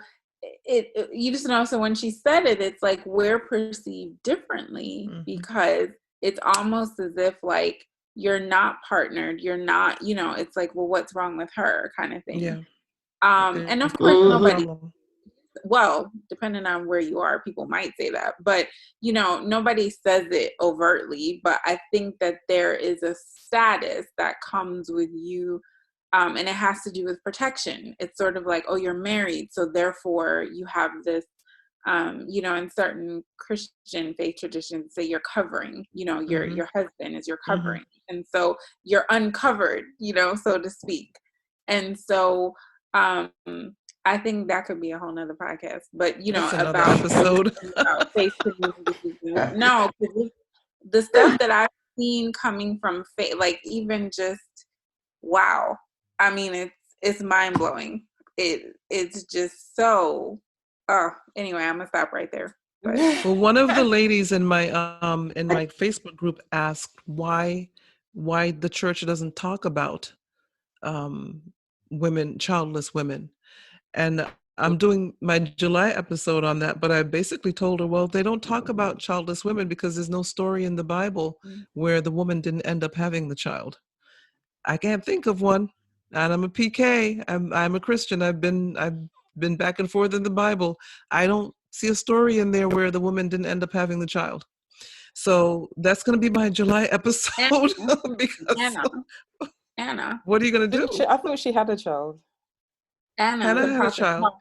it you just know, so when she said it, it's like we're perceived differently because it's almost as if like you're not partnered, you're not, you know, it's like, well, what's wrong with her kind of thing. Yeah. And of course nobody, well, depending on where you are, people might say that, but you know, nobody says it overtly, but I think that there is a status that comes with you. And it has to do with protection. It's sort of like, oh, you're married, so therefore you have this, you know, in certain Christian faith traditions, say you're covering, you know, your husband is your covering. And so you're uncovered, you know, so to speak. And so I think that could be a whole nother podcast, but you know, about episode. About faith communities. No, the stuff that I've seen coming from faith, like even just, wow. I mean, it's mind blowing. It's just so. Oh, anyway, I'm gonna stop right there. But. Well, one of the ladies in my Facebook group asked why the church doesn't talk about women, childless women, and I'm doing my July episode on that. But I basically told her, well, they don't talk about childless women because there's no story in the Bible where the woman didn't end up having the child. I can't think of one. And I'm a PK. I'm a Christian. I've been back and forth in the Bible. I don't see a story in there where the woman didn't end up having the child. So that's going to be my July episode. Because Anna. What are you going to do? I thought she had a child. Hannah had a child.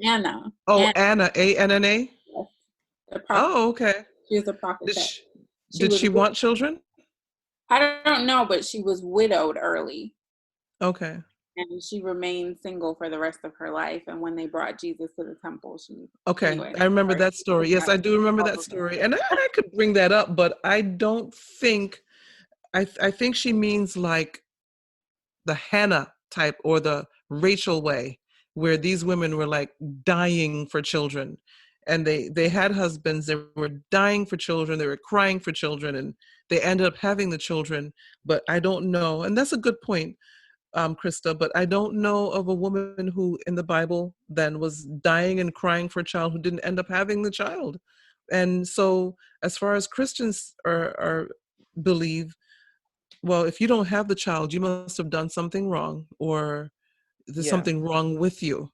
Anna. Oh, Anna. A-N-N-A? Yes. Oh, okay. She was a prophet. Did she want children? I don't know, but she was widowed early. Okay. And she remained single for the rest of her life. And when they brought Jesus to the temple, Anyway, I remember that story. Yes, I do remember that story. And I could bring that up, but I don't think, I think she means like the Hannah type or the Rachel way, where these women were like dying for children. And they had husbands, they were dying for children, they were crying for children, and they ended up having the children. But I don't know, and that's a good point, Krista, but I don't know of a woman who in the Bible then was dying and crying for a child who didn't end up having the child. And so as far as Christians are believe, well, if you don't have the child, you must have done something wrong, or there's something wrong with you.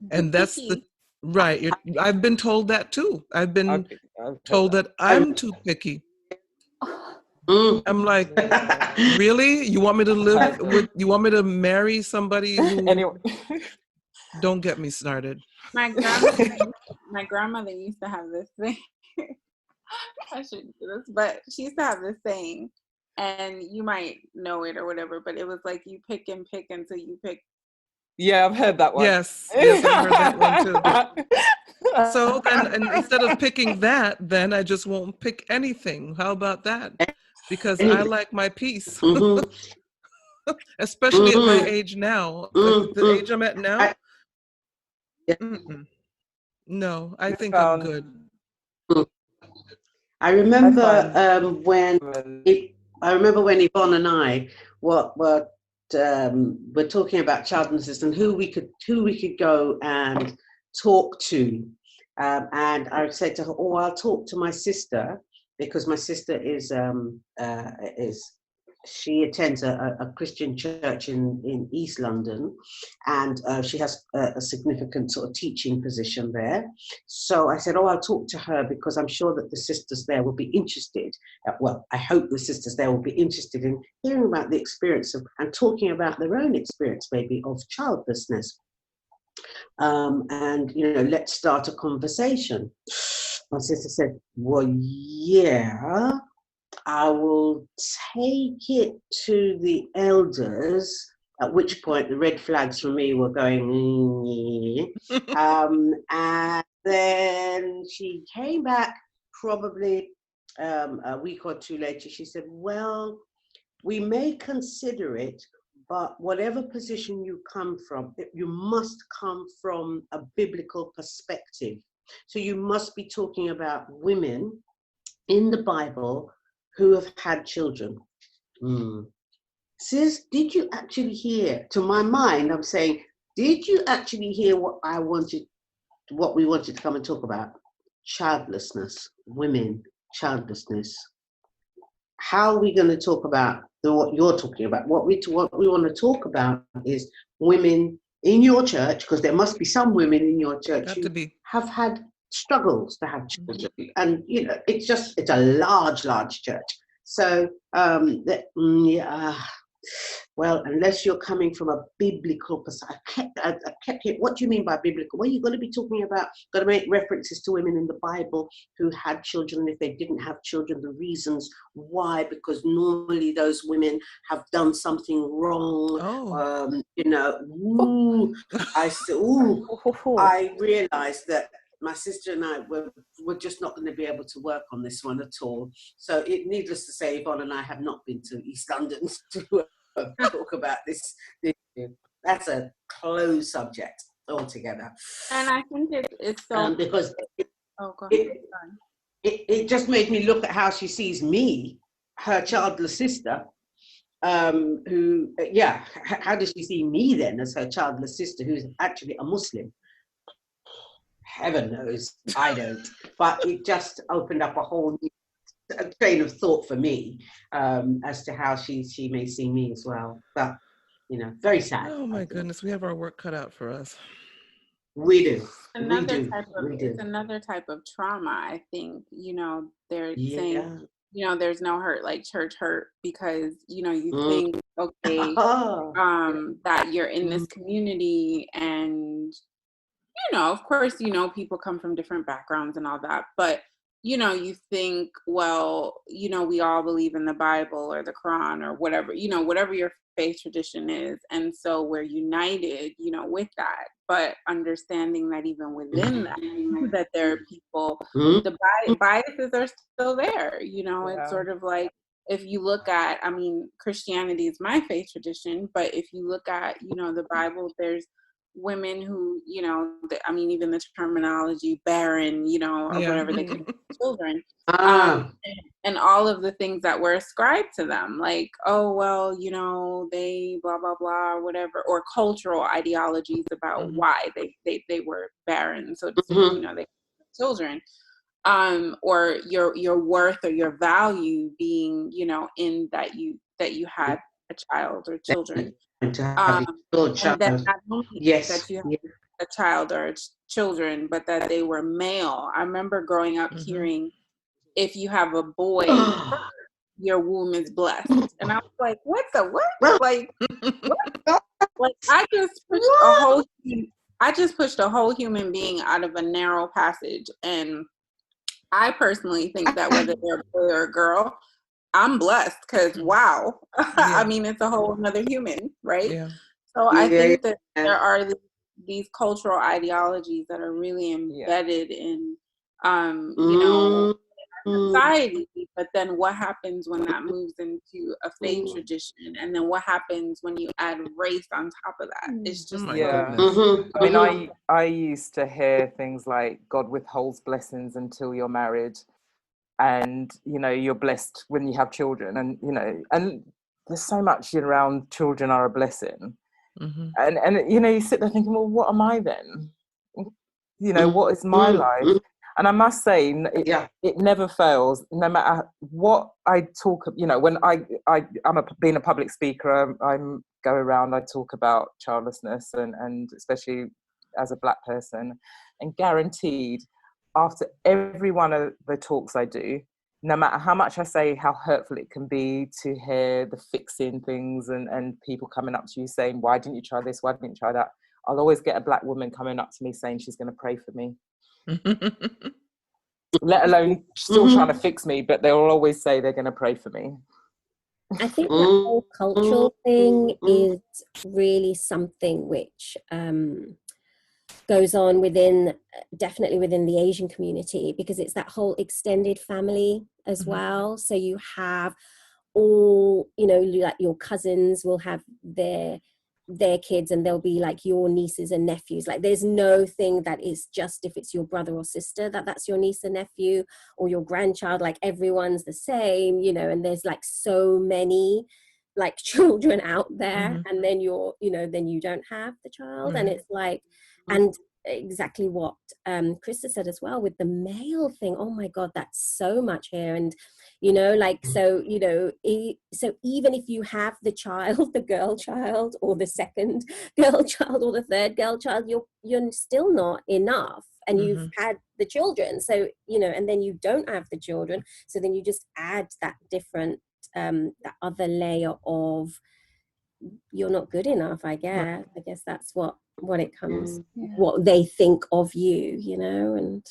And that's the right. I've been told that too. I've been told that I'm too picky. I'm like, really? You want me to live with? You want me to marry somebody who? Anyway. Don't get me started. My grandmother used to have this thing. I shouldn't do this, but she used to have this saying, and you might know it or whatever. But it was like you pick and pick until you pick. Yeah, I've heard that one. Yes, I heard that one too. So then, and instead of picking that, then I just won't pick anything. How about that? Because I like my peace, especially at my age now, the age I'm at now. No, I think I'm good. I remember when Yvonne and I were talking about childlessness and who we could go and talk to, and I said to her, "Oh, I'll talk to my sister, because my sister she attends a Christian church in East London, and she has a significant sort of teaching position there." So I said, "Oh, I'll talk to her, because I'm sure that the sisters there will be interested. Well, I hope the sisters there will be interested in hearing about the experience and talking about their own experience, maybe, of childlessness. And, let's start a conversation." My sister said, "Well, yeah, I will take it to the elders," at which point the red flags for me were going, and then she came back probably a week or two later. She said, "Well, we may consider it, but whatever position you come from, you must come from a biblical perspective. So you must be talking about women in the Bible who have had children." Sis, did you actually hear? To my mind, I'm saying, did you actually hear what we wanted to come and talk about? Childlessness, women, childlessness. How are we going to talk about what you're talking about? What we want to talk about is women in your church, because there must be some women in your church who have had struggles to have children, and it's a large church. So well, unless you're coming from a biblical perspective, I kept hearing, what do you mean by biblical? Well, you're going to be talking about, got to make references to women in the Bible who had children, and if they didn't have children, the reasons why, because normally those women have done something wrong. I realized that my sister and I were just not going to be able to work on this one at all. So needless to say, Yvonne and I have not been to East London to talk about this. That's a closed subject altogether. And I think it's so... because it just made me look at how she sees me, her childless sister, who, how does she see me then as her childless sister, who's actually a Muslim? Heaven knows, I don't. But it just opened up a whole new train of thought for me, as to how she may see me as well. But, very sad. Oh my goodness, we have our work cut out for us. We do. It's another type of trauma, I think. They're saying, there's no hurt like church hurt, because, you think, okay, that you're in this community, and of course, people come from different backgrounds and all that, but, you think, well, we all believe in the Bible or the Quran or whatever, whatever your faith tradition is. And so we're united, with that, but understanding that even within that, that there are people, the biases are still there, It's sort of like, if you look at, Christianity is my faith tradition, but if you look at, the Bible, there's women who, even the terminology barren, or whatever, they could be children, and all of the things that were ascribed to them, like, oh, well, they blah, blah, blah, or whatever, or cultural ideologies about why they were barren, so to speak, they were children, or your worth or your value being, in that you had a child or children. And that not only that you have a child or children, but that they were male. I remember growing up hearing, if you have a boy, your womb is blessed. And I was like, what? Like, what? Like, I just pushed a whole human being out of a narrow passage. And I personally think that whether they're a boy or a girl, I'm blessed, because wow, it's a whole another human, right? So I think that there are these cultural ideologies that are really embedded in, you know, society. But then what happens when that moves into a faith tradition? And then what happens when you add race on top of that? It's just I mean, I used to hear things like God withholds blessings until you're married, and you know, you're blessed when you have children, and you know, and there's so much around children are a blessing. And you know, you sit there thinking, well, what am I then? You know, what is my life? And I must say, it never fails, no matter what I talk. You know, when being a public speaker, I'm go around, I talk about childlessness, and especially as a Black person, and guaranteed, after every one of the talks I do, no matter how much I say how hurtful it can be to hear the fixing things and people coming up to you saying, why didn't you try this? Why didn't you try that? I'll always get a Black woman coming up to me saying she's going to pray for me. Let alone still trying to fix me, but they'll always say they're going to pray for me. I think that whole cultural thing is really something which goes on definitely within the Asian community, because it's that whole extended family as well. So you have all, you know, like your cousins will have their kids, and they'll be like your nieces and nephews. Like there's no thing that is just if it's your brother or sister that's your niece and nephew, or your grandchild. Like everyone's the same, you know. And there's like so many like children out there, and then then you don't have the child, and it's like, and exactly what Krista said as well with the male thing. Oh my God, that's so much here. And you know, like, so, you know, so even if you have the child, the girl child, or the second girl child, or the third girl child, you're still not enough, and you've had the children. So, you know, and then you don't have the children, so then you just add that different that other layer of you're not good enough, I guess. I guess that's what it comes, what they think of you, you know. And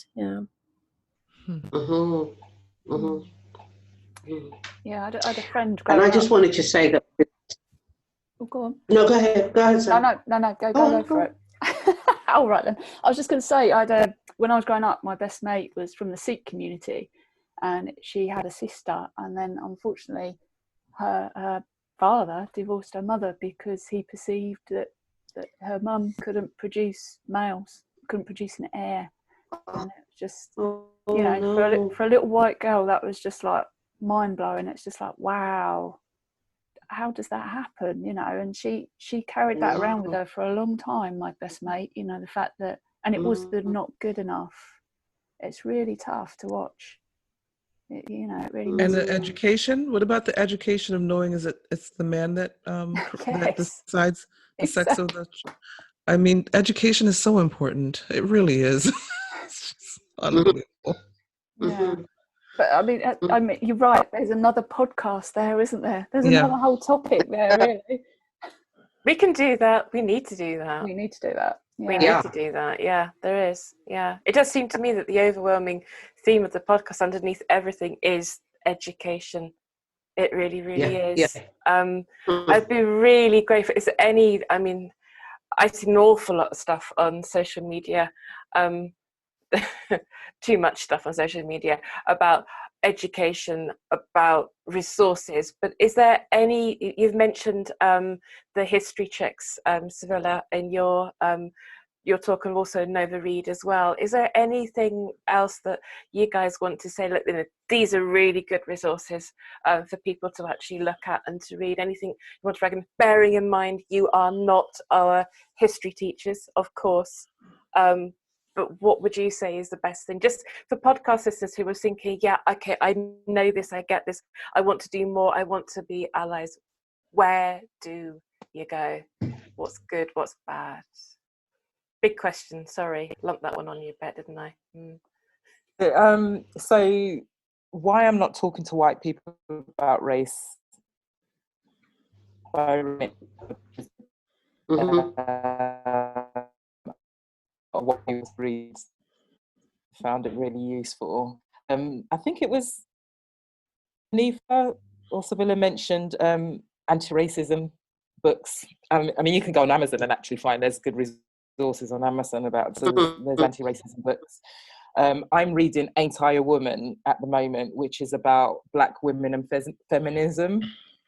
I had a friend and I just wanted to say that. Oh, go on. No, go ahead. Sir. No, go for it. All right then. I was just going to say, when I was growing up, my best mate was from the Sikh community, and she had a sister, and then unfortunately her father divorced her mother because he perceived that her mum couldn't produce males, couldn't produce an heir. And it was just, you know, for a little white girl, that was just like mind blowing. It's just like, wow, how does that happen, you know? And she carried that around with her for a long time, my best mate, you know, the fact that, and it was the not good enough. It's really tough to watch. You know, it really. And the education, what about the education of knowing it's the man that that decides the sex of the I mean, education is so important. It really is. It's just unbelievable. Yeah. But I mean, you're right. There's another podcast there, isn't there? There's another whole topic there, really. We can do that. We need to do that. We need to do that. Yeah. We need to do that. Yeah, there is. Yeah. It does seem to me that the overwhelming theme of the podcast underneath everything is education. It really, really is. I'd be really grateful. Is there any, I mean, I see an awful lot of stuff on social media, too much stuff on social media about education, about resources, but is there any, you've mentioned the history checks, Sevilla, in your talk, and also Nova Reid as well. Is there anything else that you guys want to say? Look, you know, these are really good resources for people to actually look at and to read. Anything you want to recommend? Bearing in mind, you are not our history teachers, of course. But what would you say is the best thing? Just for podcast listeners who were thinking, yeah, okay, I know this, I get this, I want to do more, I want to be allies. Where do you go? What's good, what's bad? Big question, sorry. Lumped that one on you a bit, didn't I? So why I'm not talking to white people about race, what he was read, found it really useful. I think it was Nifa or Sevilla mentioned anti-racism books. I mean, you can go on Amazon and actually find there's good resources on Amazon about there's anti-racism books. I'm reading Ain't I a Woman at the moment, which is about Black women and feminism,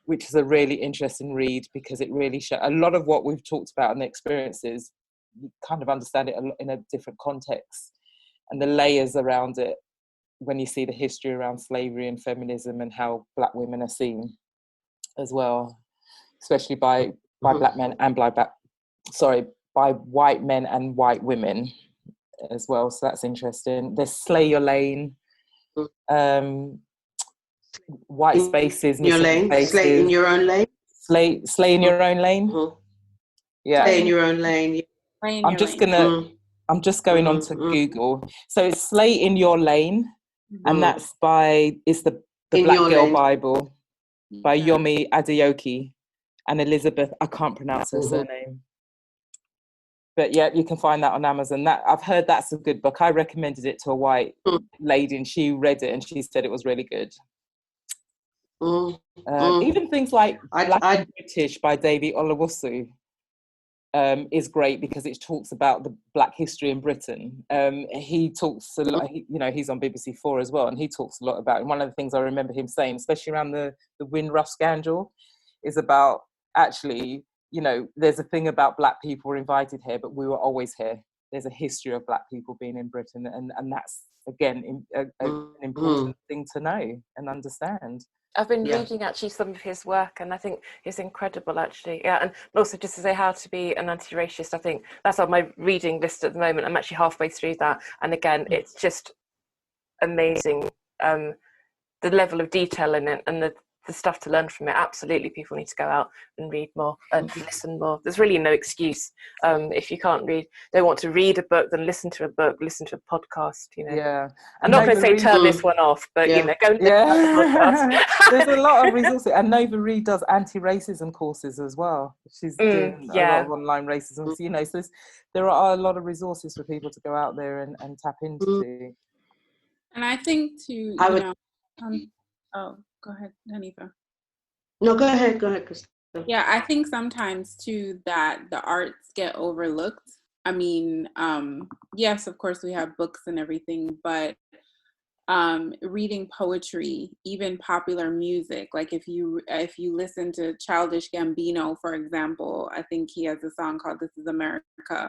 which is a really interesting read because it really shows a lot of what we've talked about in the experiences. You kind of understand it in a different context, and the layers around it when you see the history around slavery and feminism and how Black women are seen as well, especially by Black men and by white men and white women as well. So that's interesting. There's Slay Your Lane, White Spaces, in your lane, spaces. slay in your own lane. Slay in your own lane. Yeah, slay in your own lane. I'm just going on to Google. So it's Slay in Your Lane, and it's the Black Girl Lane. Bible by Yomi Adeoke and Elizabeth. I can't pronounce her surname. But yeah, you can find that on Amazon. That I've heard that's a good book. I recommended it to a white lady, and she read it, and she said it was really good. Even things like Black and British by Davy Olawusu is great because it talks about the Black history in Britain. He talks a lot. He's on BBC4 as well, and he talks a lot about. And one of the things I remember him saying, especially around the Windrush scandal, is about actually. There's a thing about Black people were invited here, but we were always here. There's a history of Black people being in Britain, and that's again an important thing to know and understand. I've been reading actually some of his work, and I think it's incredible actually. Yeah, and also just to say How to Be an Anti-Racist, I think that's on my reading list at the moment. I'm actually halfway through that, and again, it's just amazing the level of detail in it and the stuff to learn from it. Absolutely, people need to go out and read more and listen more. There's really no excuse. If you don't want to read a book, then listen to a book, listen to a podcast. Yeah, I'm not going to say turn this one off, but go and listen to the podcast. There's a lot of resources, and Nova Reid does anti-racism courses as well. She's doing a lot of online racism. So there are a lot of resources for people to go out there and tap into. And I think too, go ahead, Hanifa. No, go ahead, Krista. Yeah, I think sometimes too that the arts get overlooked. I mean, yes, of course we have books and everything, but reading poetry, even popular music, like if you listen to Childish Gambino, for example, I think he has a song called "This Is America,"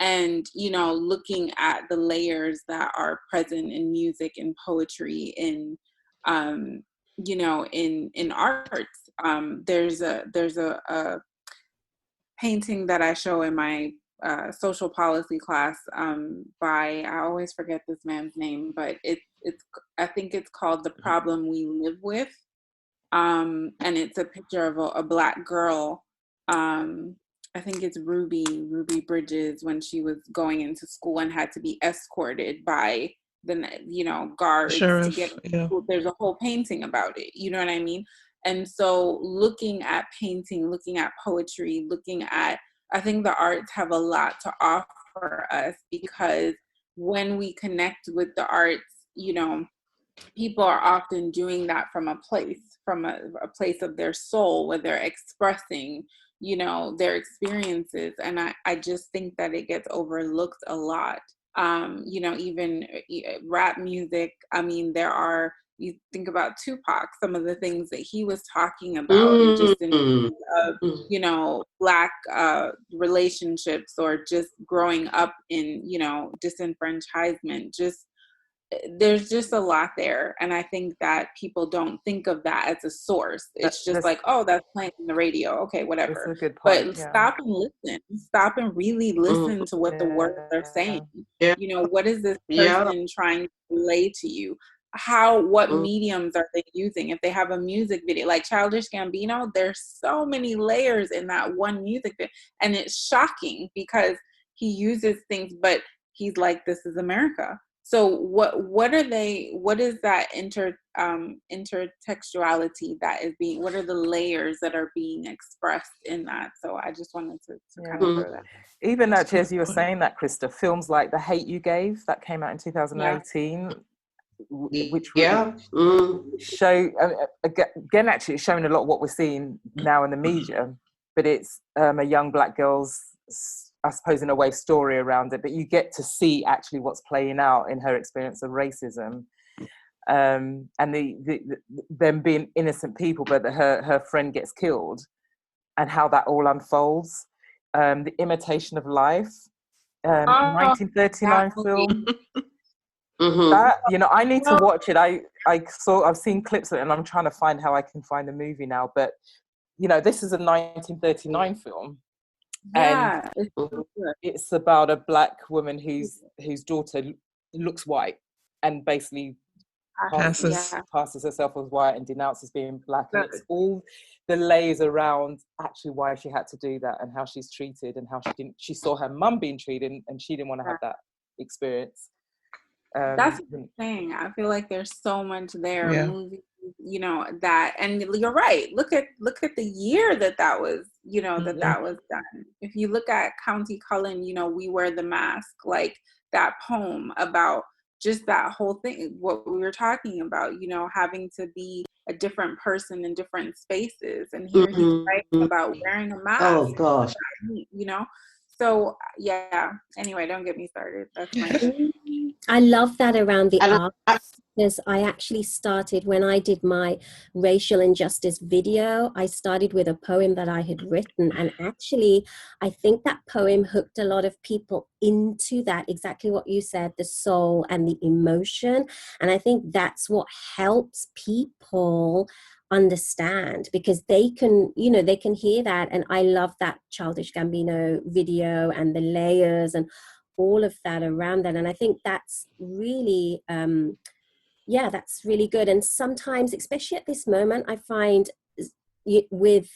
and looking at the layers that are present in music and poetry in in arts. There's a painting that I show in my social policy class by, I always forget this man's name, but I think it's called "The Problem We Live With," and it's a picture of a Black girl. I think it's Ruby Bridges, when she was going into school and had to be escorted by the guards Sheriff, to get to school. There's a whole painting about it, you know what I mean? And so looking at painting, looking at poetry, I think the arts have a lot to offer us, because when we connect with the arts, people are often doing that from a place of their soul, where they're expressing their experiences. And I just think that it gets overlooked a lot. Even rap music. I mean, you think about Tupac, some of the things that he was talking about, just in terms of, Black relationships, or just growing up in, disenfranchisement. There's just a lot there. And I think that people don't think of that as a source. It's just like, oh, that's playing on the radio. Okay, whatever. That's a good point, but stop and listen. Stop and really listen to what the words are saying. Yeah. What is this person trying to relay to you? What mediums are they using? If they have a music video, like Childish Gambino, there's so many layers in that one music video. And it's shocking because he uses things, but he's like, "This is America." So what is that intertextuality that is being, what are the layers that are being expressed in that? So I just wanted to kind of throw that. Even actually, as you were saying that, Krista, films like The Hate You Gave, that came out in 2018, which really show, again, actually it's showing a lot of what we're seeing now in the media, but it's a young Black girl's I suppose in a way, story around it, but you get to see actually what's playing out in her experience of racism, and them being innocent people, but her friend gets killed, and how that all unfolds. The Imitation of Life, 1939 film. Mm-hmm. That, you know, I need to watch it. I've seen clips of it, and I'm trying to find how I can find the movie now. But you know, this is a 1939 film, Yeah, and it's about a black woman whose daughter looks white, and basically passes herself as white and denounces being black. And it's all the layers around actually why she had to do that, and how she's treated, and how she saw her mum being treated, and she didn't want to have that experience. That's the thing. I feel like there's so much there. Yeah. Movies, you know, that, and you're right. Look at the year that was, you know, that was done. If you look at County Cullen, you know, We Wear the Mask, like that poem about just that whole thing, what we were talking about, you know, having to be a different person in different spaces, and here he's writing about wearing a mask. Oh gosh, you know. So yeah. Anyway, don't get me started. That's my. I love that around the And arts, because I actually started, when I did my racial injustice video, I started with a poem that I had written. And actually, I think that poem hooked a lot of people into that, exactly what you said, the soul and the emotion. And I think that's what helps people understand, because they can, you know, they can hear that. And I love that Childish Gambino video and the layers and all of that around that. And I think that's really, that's really good. And sometimes, especially at this moment, I find with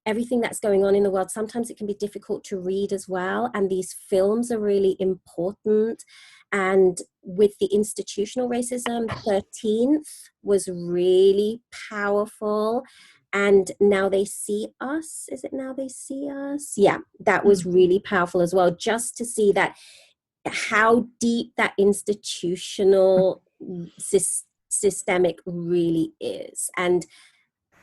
everything that's going on in the world, sometimes it can be difficult to read as well. And these films are really important. And with the institutional racism, 13th was really powerful. And Now They See Us, is it Now They See Us? Yeah, that was really powerful as well, just to see that how deep that institutional systemic really is, and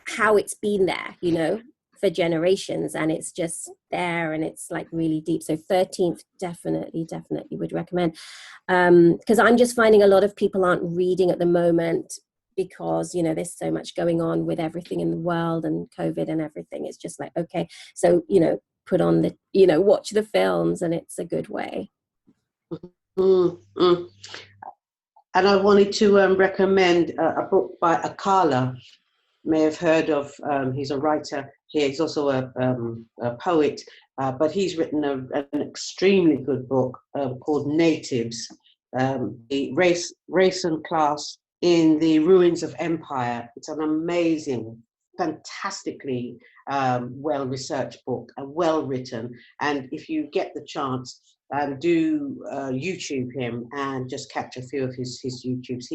how it's been there, you know, for generations, and it's just there, and it's like really deep. So 13th definitely would recommend, because I'm just finding a lot of people aren't reading at the moment, because, you know, there's so much going on with everything in the world and COVID and everything. It's just like, okay, so, you know, put on the, you know, watch the films, and it's a good way. And I wanted to recommend a book by Akala. May have heard of. He's a writer here. He's also a poet, but he's written an extremely good book called Natives: the race and class in the ruins of empire. It's an amazing, fantastically well-researched book, well written. And if you get the chance, do YouTube him and just catch a few of his YouTubes.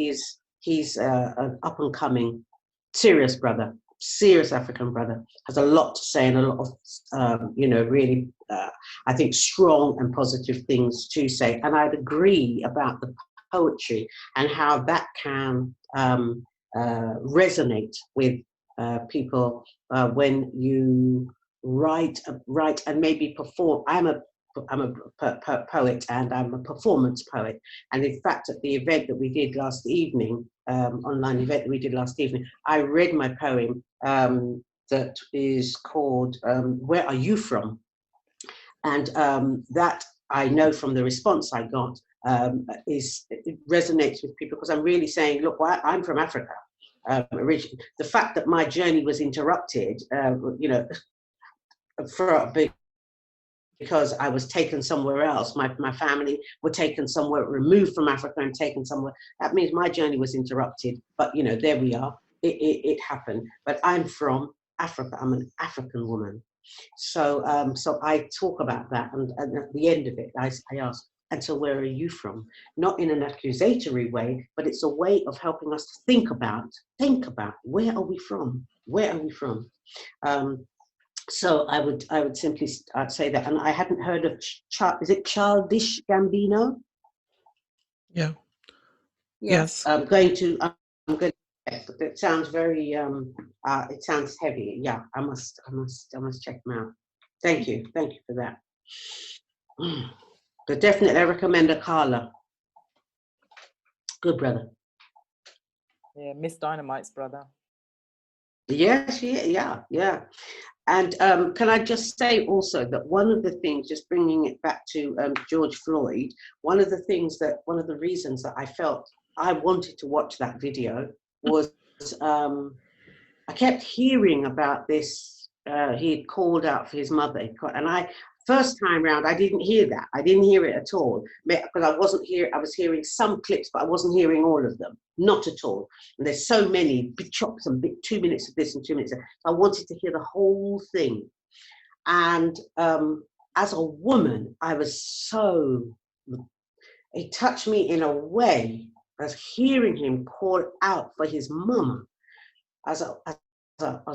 He's an up-and-coming serious brother, serious African brother, has a lot to say and a lot of, you know, really, I think, strong and positive things to say. And I'd agree about the poetry and how that can resonate with people when you write and maybe perform. I'm a poet, and I'm a performance poet. And in fact, at the event that we did last evening, online event that we did last evening, I read my poem that is called Where Are You From? And that, I know from the response I got, it resonates with people, because I'm really saying, look, I'm from Africa. Originally. The fact that my journey was interrupted, you know, because I was taken somewhere else. My family were taken somewhere removed from Africa and taken somewhere. That means my journey was interrupted. But, you know, there we are. It happened. But I'm from Africa. I'm an African woman. So so I talk about that. And at the end of it, I ask, and so where are you from? Not in an accusatory way, but it's a way of helping us to think about, where are we from? Where are we from? So I would simply say that. And I hadn't heard of, is it Childish Gambino? Yeah. Yes. I'm going to check, but it sounds very, it sounds heavy. Yeah, I must check them out. Thank you for that. But definitely I recommend a Carla. Good brother. Yeah, Miss Dynamite's brother. Yes, yeah. And can I just say also that one of the things, just bringing it back to George Floyd, one of the reasons that I felt I wanted to watch that video was I kept hearing about this. He had called out for his mother, and first time round, I didn't hear that. I didn't hear it at all because I wasn't here. I was hearing some clips, but I wasn't hearing all of them, not at all. And there's so many big chops and 2 minutes of this and 2 minutes of that. I wanted to hear the whole thing. And as a woman, it touched me in a way as hearing him call out for his mama. As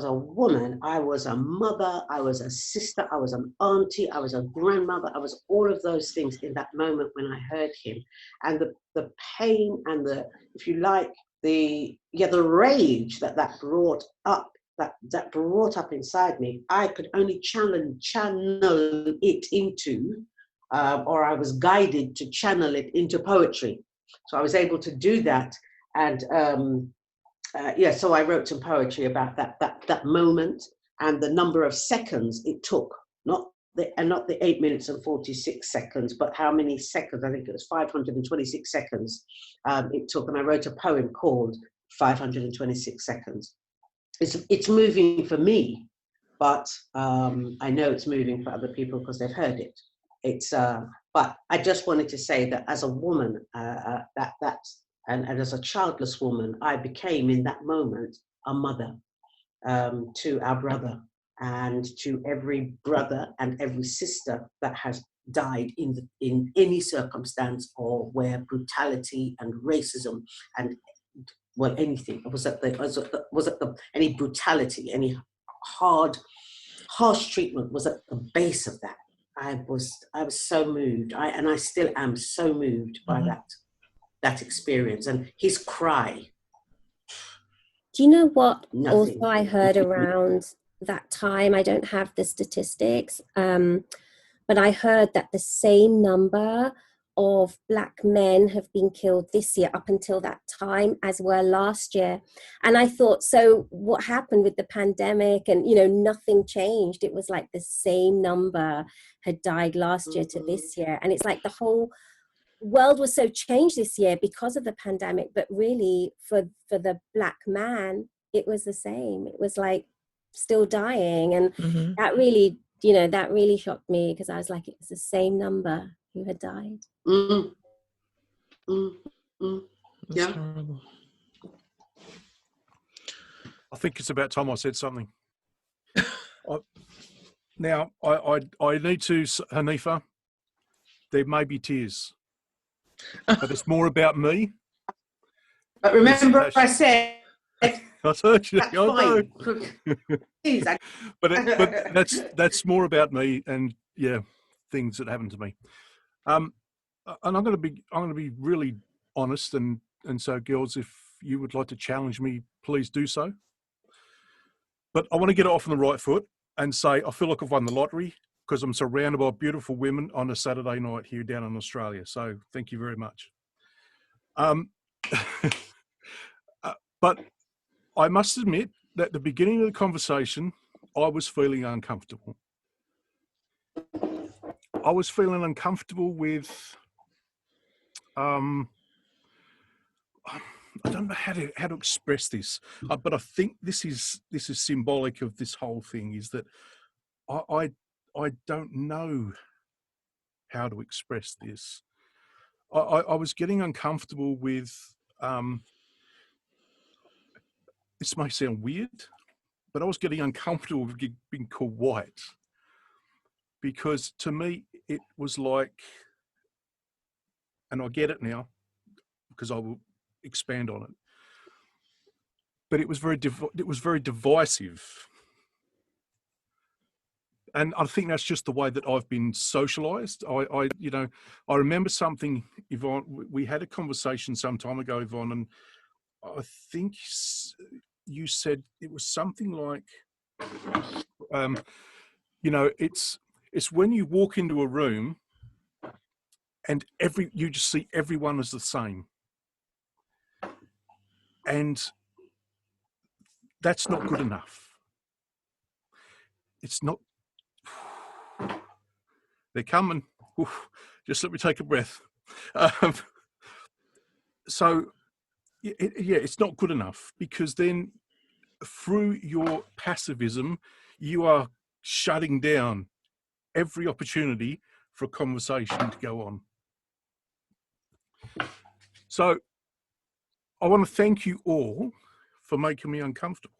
a woman, I was a mother, I was a sister, I was an auntie, I was a grandmother, I was all of those things in that moment when I heard him. And the pain and if you like, the rage that brought up, that brought up inside me, I could only channel it into, or I was guided to channel it into poetry. So I was able to do that. And so I wrote some poetry about that moment and the number of seconds it took, not the 8 minutes and 46 seconds, but how many seconds. I think it was 526 seconds it took, and I wrote a poem called 526 seconds. It's moving for me, but I know it's moving for other people because they've heard it. But I just wanted to say that as a woman, and as a childless woman, I became in that moment a mother to our brother and to every brother and every sister that has died in any circumstance or where brutality and racism and anything any brutality, any harsh treatment was at the base of that. I was so moved. I still am so moved by that experience and his cry. Do you know what Nothing. also I heard around that time? I don't have the statistics, but I heard that the same number of Black men have been killed this year up until that time as were last year. And I thought, so what happened with the pandemic? And, nothing changed. It was like the same number had died last year to this year. And it's like the whole world was so changed this year because of the pandemic, but really for the Black man, it was the same. It was like still dying. And that really, that really shocked me because I was like, it was the same number who had died. Yeah. Terrible. I think it's about time I said something. Now, I need to, Hanifa, there may be tears, but it's more about me. But remember, I said, I told you, that's I know. Please, but that's more about me and things that happened to me. And I'm going to be really honest, and so girls, if you would like to challenge me, please do so. But I want to get it off on the right foot and say I feel like I've won the lottery because I'm surrounded by beautiful women on a Saturday night here down in Australia. So thank you very much. But I must admit that at the beginning of the conversation, I was feeling uncomfortable. I was feeling uncomfortable with, I don't know how to express this, but I think this is symbolic of this whole thing. Is that I don't know how to express this. I was getting uncomfortable with. This may sound weird, but I was getting uncomfortable with being called white, because to me it was like, and I get it now because I will expand on it, but it was very divisive, and I think that's just the way that I've been socialized. I remember something, Yvonne. We had a conversation some time ago, Yvonne, and I think you said it was something like, It's when you walk into a room and you just see everyone as the same. And that's not good enough. It's not. They're coming. Oof, just let me take a breath. So, it's not good enough, because then through your passivism, you are shutting down every opportunity for a conversation to go on. So I want to thank you all for making me uncomfortable.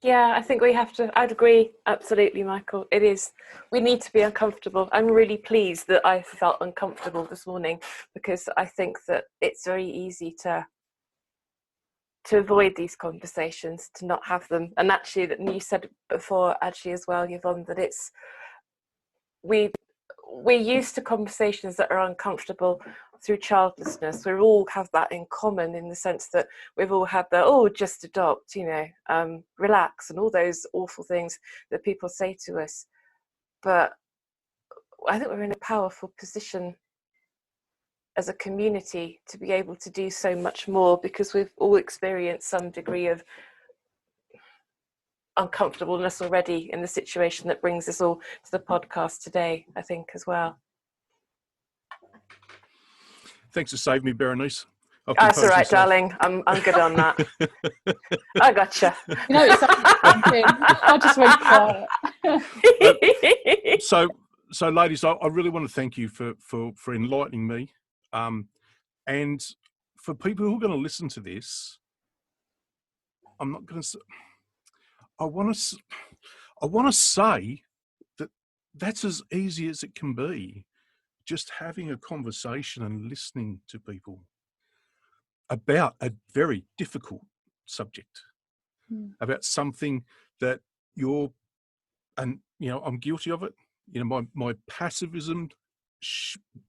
Yeah, I think we have to. I'd agree. Absolutely, Michael. It is. We need to be uncomfortable. I'm really pleased that I felt uncomfortable this morning, because I think that it's very easy to avoid these conversations, to not have them. And actually, that you said before, actually as well, Yvonne, that it's we're used to conversations that are uncomfortable through childlessness. We all have that in common, in the sense that we've all had the just adopt, relax, and all those awful things that people say to us. But I think we're in a powerful position as a community to be able to do so much more, because we've all experienced some degree of uncomfortableness already in the situation that brings us all to the podcast today, I think, as well. Thanks for saving me, Berenice. That's all right, darling. I'm good on that. I gotcha. It's I just went quiet. So, ladies, I really want to thank you for enlightening me, and for people who are going to listen to this. I'm not going to. I want to say that that's as easy as it can be. Just having a conversation and listening to people about a very difficult subject, about something that I'm guilty of it. My passivism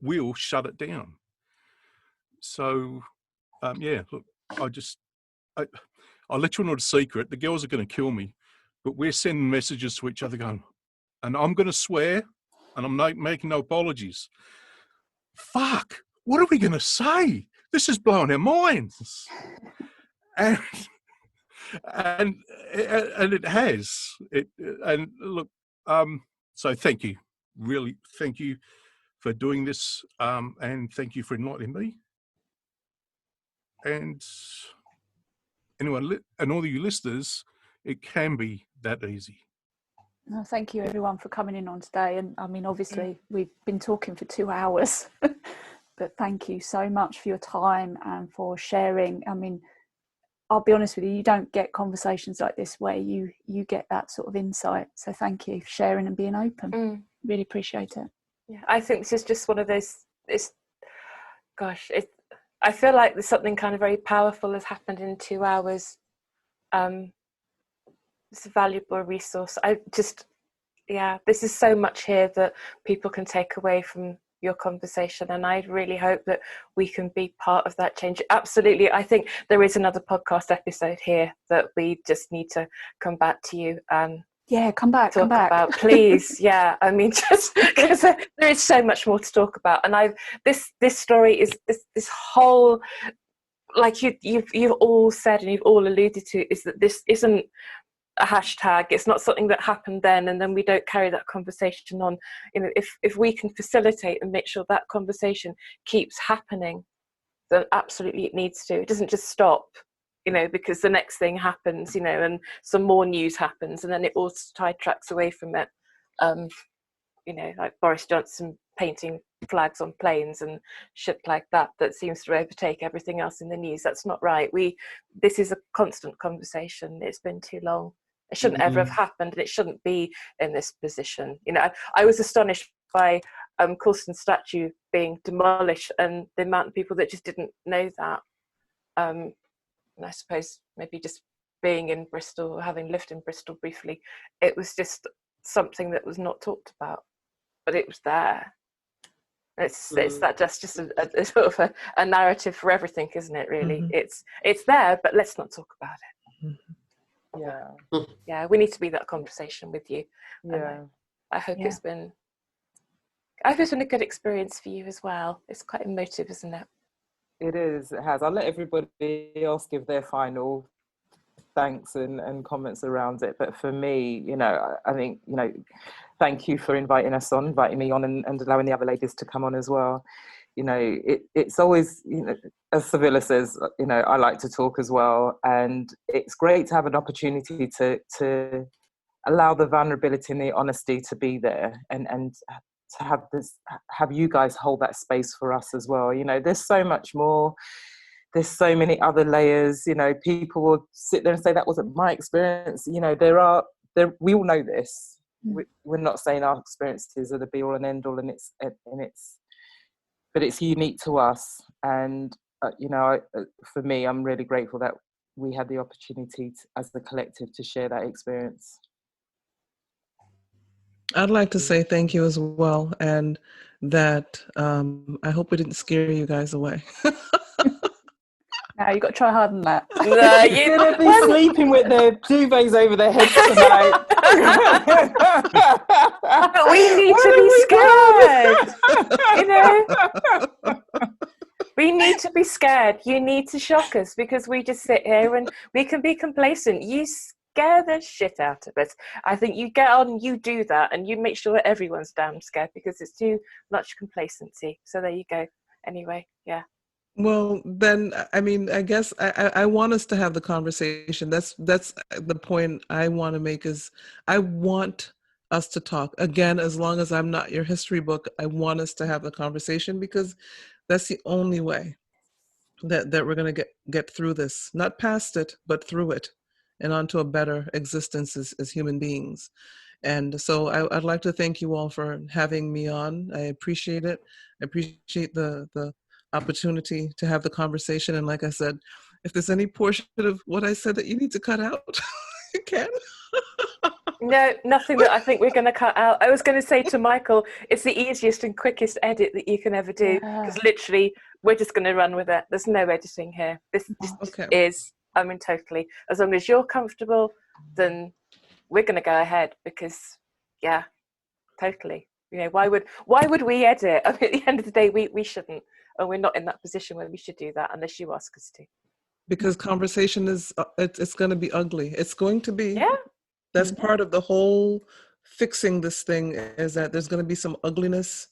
will shut it down. So, look, I'll let you know a secret. The girls are going to kill me, but we're sending messages to each other going, and I'm going to swear, and I'm not making no apologies. Fuck, what are we going to say? This is blowing our minds. And it has. And look, so thank you. Really, thank you for doing this, and thank you for enlightening me. And anyone, and all of you listeners, it can be that easy. No, thank you everyone for coming in on today. And I mean, obviously we've been talking for 2 hours, but thank you so much for your time and for sharing. I mean, I'll be honest with you, you don't get conversations like this where you get that sort of insight. So thank you for sharing and being open. Really appreciate it. Yeah, I think this is just one of those, I feel like there's something kind of very powerful has happened in 2 hours. It's a valuable resource. This is so much here that people can take away from your conversation, and I really hope that we can be part of that change. Absolutely. I think there is another podcast episode here that we just need to come back to you and come back about, please. Yeah, I mean, just because there is so much more to talk about, and this story is this whole, like you've all said and you've all alluded to, is that this isn't a hashtag. It's not something that happened then and then we don't carry that conversation on. If we can facilitate and make sure that conversation keeps happening, then absolutely it needs to. It doesn't just stop, because the next thing happens, and some more news happens, and then it all sidetracks away from it. Like Boris Johnson painting flags on planes and shit like that seems to overtake everything else in the news. That's not right. This is a constant conversation. It's been too long. It shouldn't ever have happened, and it shouldn't be in this position. I was astonished by Colston's statue being demolished and the amount of people that just didn't know that. And I suppose maybe just being in Bristol, or having lived in Bristol briefly, it was just something that was not talked about, but it was there. It's that just a sort of a narrative for everything, isn't it? Really, it's there, but let's not talk about it. Yeah, we need to be that conversation with you. Yeah. And I hope it's been a good experience for you as well. It's quite emotive, isn't it? It is, it has. I'll let everybody else give their final thanks and comments around it. But for me, you know, I think, you know, thank you for inviting me on and allowing the other ladies to come on as well. You know, it's always, you know, as Sevilla says, you know, I like to talk as well. And it's great to have an opportunity to allow the vulnerability and the honesty to be there, and to have you guys hold that space for us as well. You know, there's so much more. There's so many other layers. You know, people will sit there and say that wasn't my experience. You know, we all know this. We're not saying our experiences are the be all and end all, but it's unique to us. And you know, for me, I'm really grateful that we had the opportunity as the collective to share that experience. I'd like to say thank you as well, and that I hope we didn't scare you guys away. No, you've got to try harder than that. No, You're going to be sleeping with their duvets over their heads tonight. But we need to be scared. You know? We need to be scared. You need to shock us, because we just sit here and we can be complacent. You scare the shit out of us. I think you get on, you do that, and you make sure that everyone's damn scared, because it's too much complacency. So there you go. Anyway, yeah. Well, then, I mean, I guess I want us to have the conversation. That's the point I want to make, is I want us to talk. Again, as long as I'm not your history book, I want us to have the conversation, because that's the only way that we're going to get through this. Not past it, but through it, and onto a better existence as human beings. And so I'd like to thank you all for having me on. I appreciate it. I appreciate the opportunity to have the conversation. And like I said, if there's any portion of what I said that you need to cut out, you can. No, nothing that I think we're going to cut out. I was going to say to Michael, it's the easiest and quickest edit that you can ever do, because literally we're just going to run with it. There's no editing here. This just is, I mean, totally. As long as you're comfortable, then we're going to go ahead, because, yeah, totally. You know, why would we edit? I mean, at the end of the day, we shouldn't. And we're not in that position where we should do that unless you ask us to. Because conversation is, it's going to be ugly. It's going to be. Yeah. That's part of the whole fixing this thing, is that there's going to be some ugliness,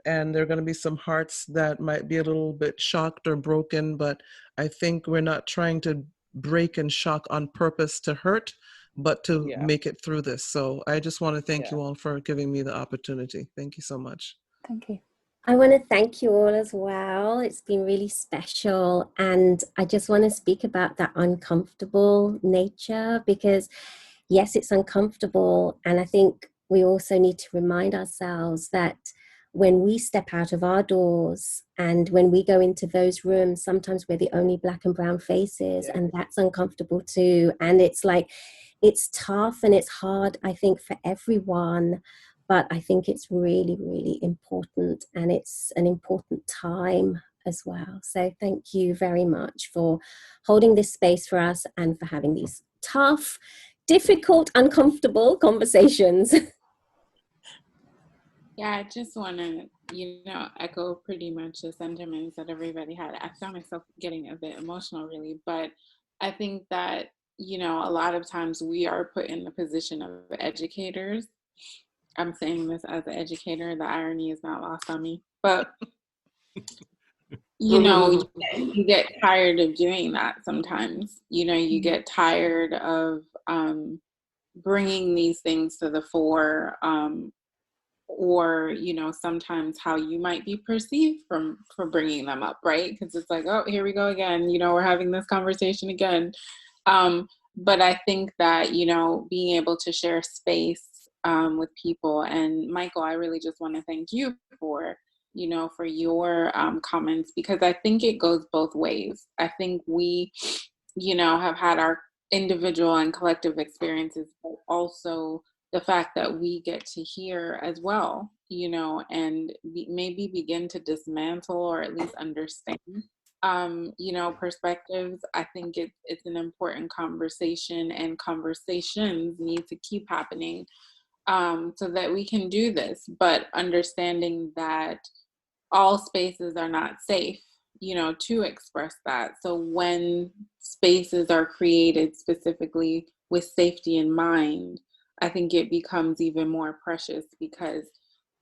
and there are going to be some hearts that might be a little bit shocked or broken. But I think we're not trying to break and shock on purpose to hurt, but to make it through this. So I just want to thank you all for giving me the opportunity. Thank you so much. Thank you. I want to thank you all as well. It's been really special. And I just want to speak about that uncomfortable nature, because yes, it's uncomfortable. And I think we also need to remind ourselves that when we step out of our doors and when we go into those rooms, sometimes we're the only Black and brown faces, and that's uncomfortable too. And it's like, it's tough and it's hard, I think, for everyone. But I think it's really, really important, and it's an important time as well. So thank you very much for holding this space for us and for having these tough, difficult, uncomfortable conversations. Yeah, I just want to, echo pretty much the sentiments that everybody had. I found myself getting a bit emotional, really, but I think that, a lot of times we are put in the position of educators. I'm saying this as an educator, the irony is not lost on me, but you get tired of doing that sometimes. You get tired of bringing these things to the fore, or sometimes how you might be perceived for bringing them up, right? Because it's like, oh, here we go again. We're having this conversation again. But I think that being able to share space with people, and Michael, I really just want to thank you for your comments, because I think it goes both ways. I think we have had our individual and collective experiences, but also the fact that we get to hear as well, and maybe begin to dismantle or at least understand perspectives. I think it's an important conversation, and conversations need to keep happening so that we can do this, but understanding that all spaces are not safe, to express that. So when spaces are created specifically with safety in mind, I think it becomes even more precious, because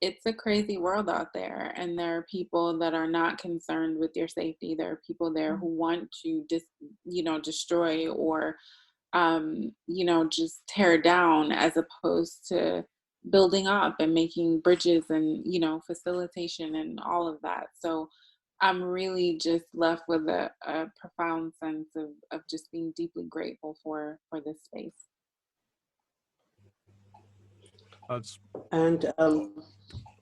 it's a crazy world out there, and there are people that are not concerned with your safety. There are people there who want to destroy or just tear down, as opposed to building up and making bridges and facilitation and all of that. So I'm really just left with a profound sense of just being deeply grateful for this space. And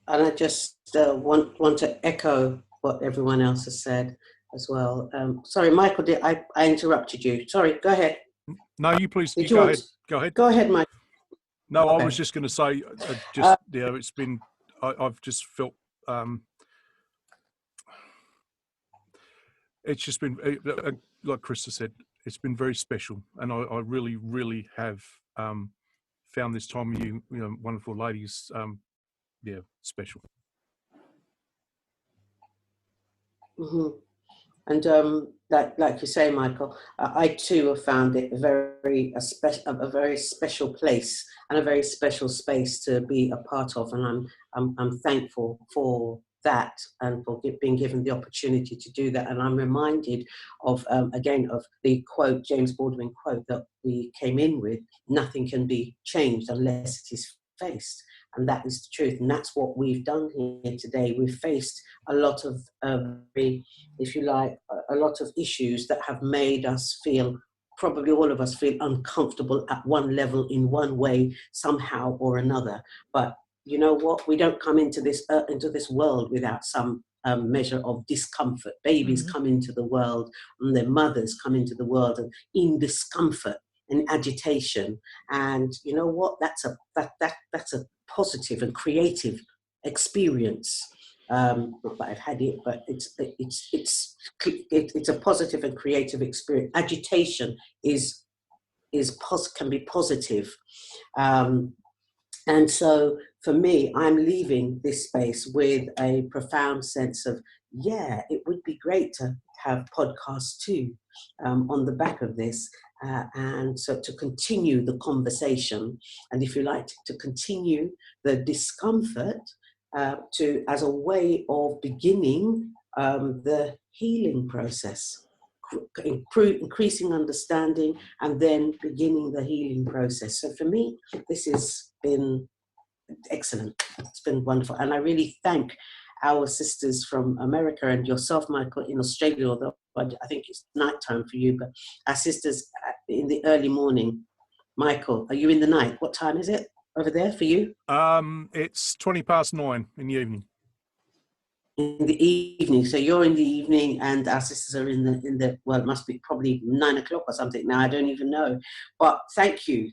I just want to echo what everyone else has said as well. Sorry, Michael, I interrupted you? Sorry, go ahead. No, you please go ahead. Go ahead. Go ahead, Mike. No, okay. I was just going to say, it's been. I've just felt. It's just been, like Krista said, it's been very special, and I really, really have found this time with you, wonderful ladies, special. Mm-hmm. And like you say, Michael, I too have found it a very special place and a very special space to be a part of, and I'm thankful for that and for being given the opportunity to do that. And I'm reminded of again of the quote, James Baldwin quote that we came in with: "Nothing can be changed unless it is faced." And that is the truth. And that's what we've done here today. We've faced a lot of, if you like, a lot of issues that have made us feel, probably all of us feel uncomfortable at one level, in one way, somehow or another. But you know what? We don't come into this world without some measure of discomfort. Babies come into the world, and their mothers come into the world and in discomfort and agitation. And you know what? That's a positive and creative experience. Not that I've had it, but it's a positive and creative experience. Agitation can be positive. And so for me, I'm leaving this space with a profound sense of, it would be great to have podcasts too on the back of this. And so to continue the conversation, and if you like, to continue the discomfort as a way of beginning the healing process. Increasing understanding and then beginning the healing process. So for me, this has been excellent. It's been wonderful. And I really thank our sisters from America and yourself, Michael, in Australia, although I think it's nighttime for you, but our sisters in the early morning. Michael, are you in the night? What time is it over there for you? It's 9:20 in the evening. In the evening, so you're in the evening, and our sisters are in the well, it must be probably 9 o'clock or something now. I don't even know, but thank you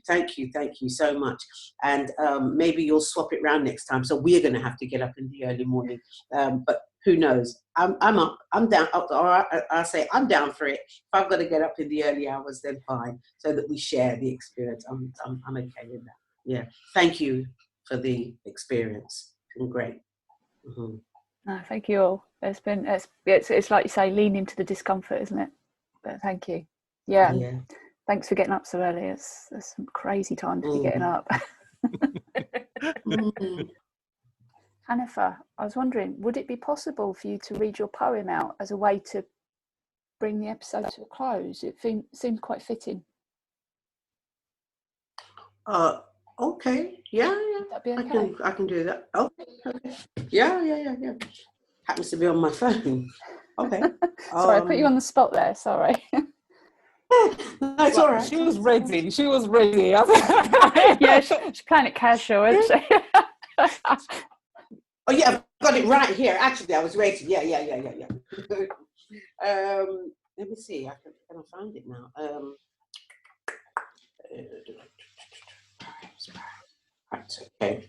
so much, and maybe you'll swap it around next time. So we're going to have to get up in the early morning, but who knows? I'm up, I'm down, or I say I'm down for it. If I've got to get up in the early hours, then fine, so that we share the experience. I'm okay with that. Yeah, thank you for the experience. It's been great. Mm-hmm. No, thank you all. It's like you say, lean into the discomfort, isn't it? But thank you. Yeah. Thanks for getting up so early. It's some crazy time to be getting up. Hanifa, I was wondering, would it be possible for you to read your poem out as a way to bring the episode to a close? It seemed quite fitting. Okay. Yeah. That'd be okay. I can do that. Okay. Yeah. Happens to be on my phone. Okay. Sorry, I put you on the spot there. Sorry. That's all right. She was ready. Yeah, she's playing it casual, isn't she? Oh yeah, I've got it right here. Actually, I was ready. Yeah. Let me see. Can I find it now? Right. Okay.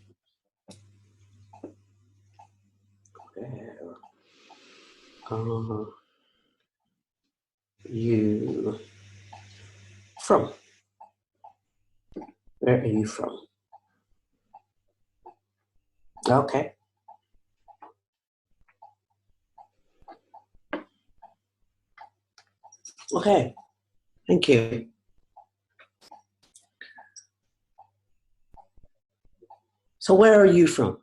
you from? Where are you from? Okay. Okay. Thank you. So where are you from?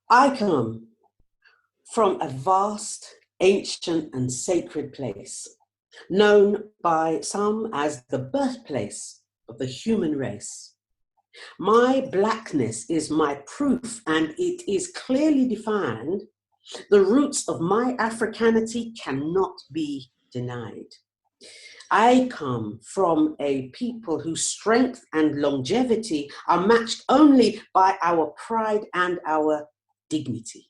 I come from a vast, ancient and sacred place, known by some as the birthplace of the human race. My blackness is my proof, and it is clearly defined. The roots of my Africanity cannot be denied. I come from a people whose strength and longevity are matched only by our pride and our dignity.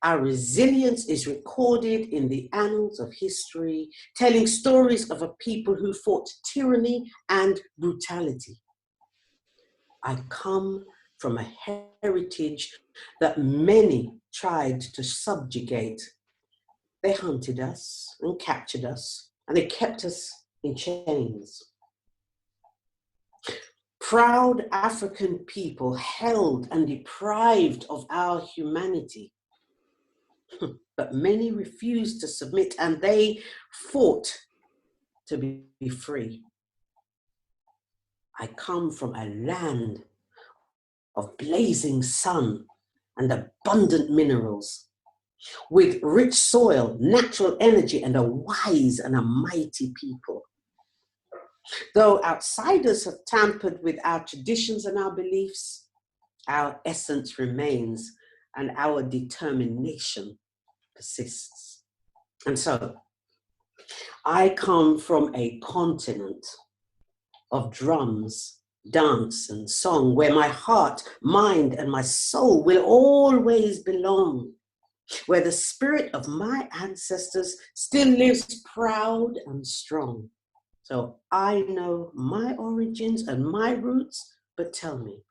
Our resilience is recorded in the annals of history, telling stories of a people who fought tyranny and brutality. I come from a heritage that many tried to subjugate. They hunted us and captured us, and they kept us in chains. Proud African people held and deprived of our humanity. But many refused to submit, and they fought to be free. I come from a land of blazing sun and abundant minerals, with rich soil, natural energy, and a wise and a mighty people. Though outsiders have tampered with our traditions and our beliefs, our essence remains and our determination persists. And so, I come from a continent of drums, dance, and song, where my heart, mind, and my soul will always belong, where the spirit of my ancestors still lives proud and strong. So I know my origins and my roots, but tell me,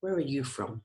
where are you from?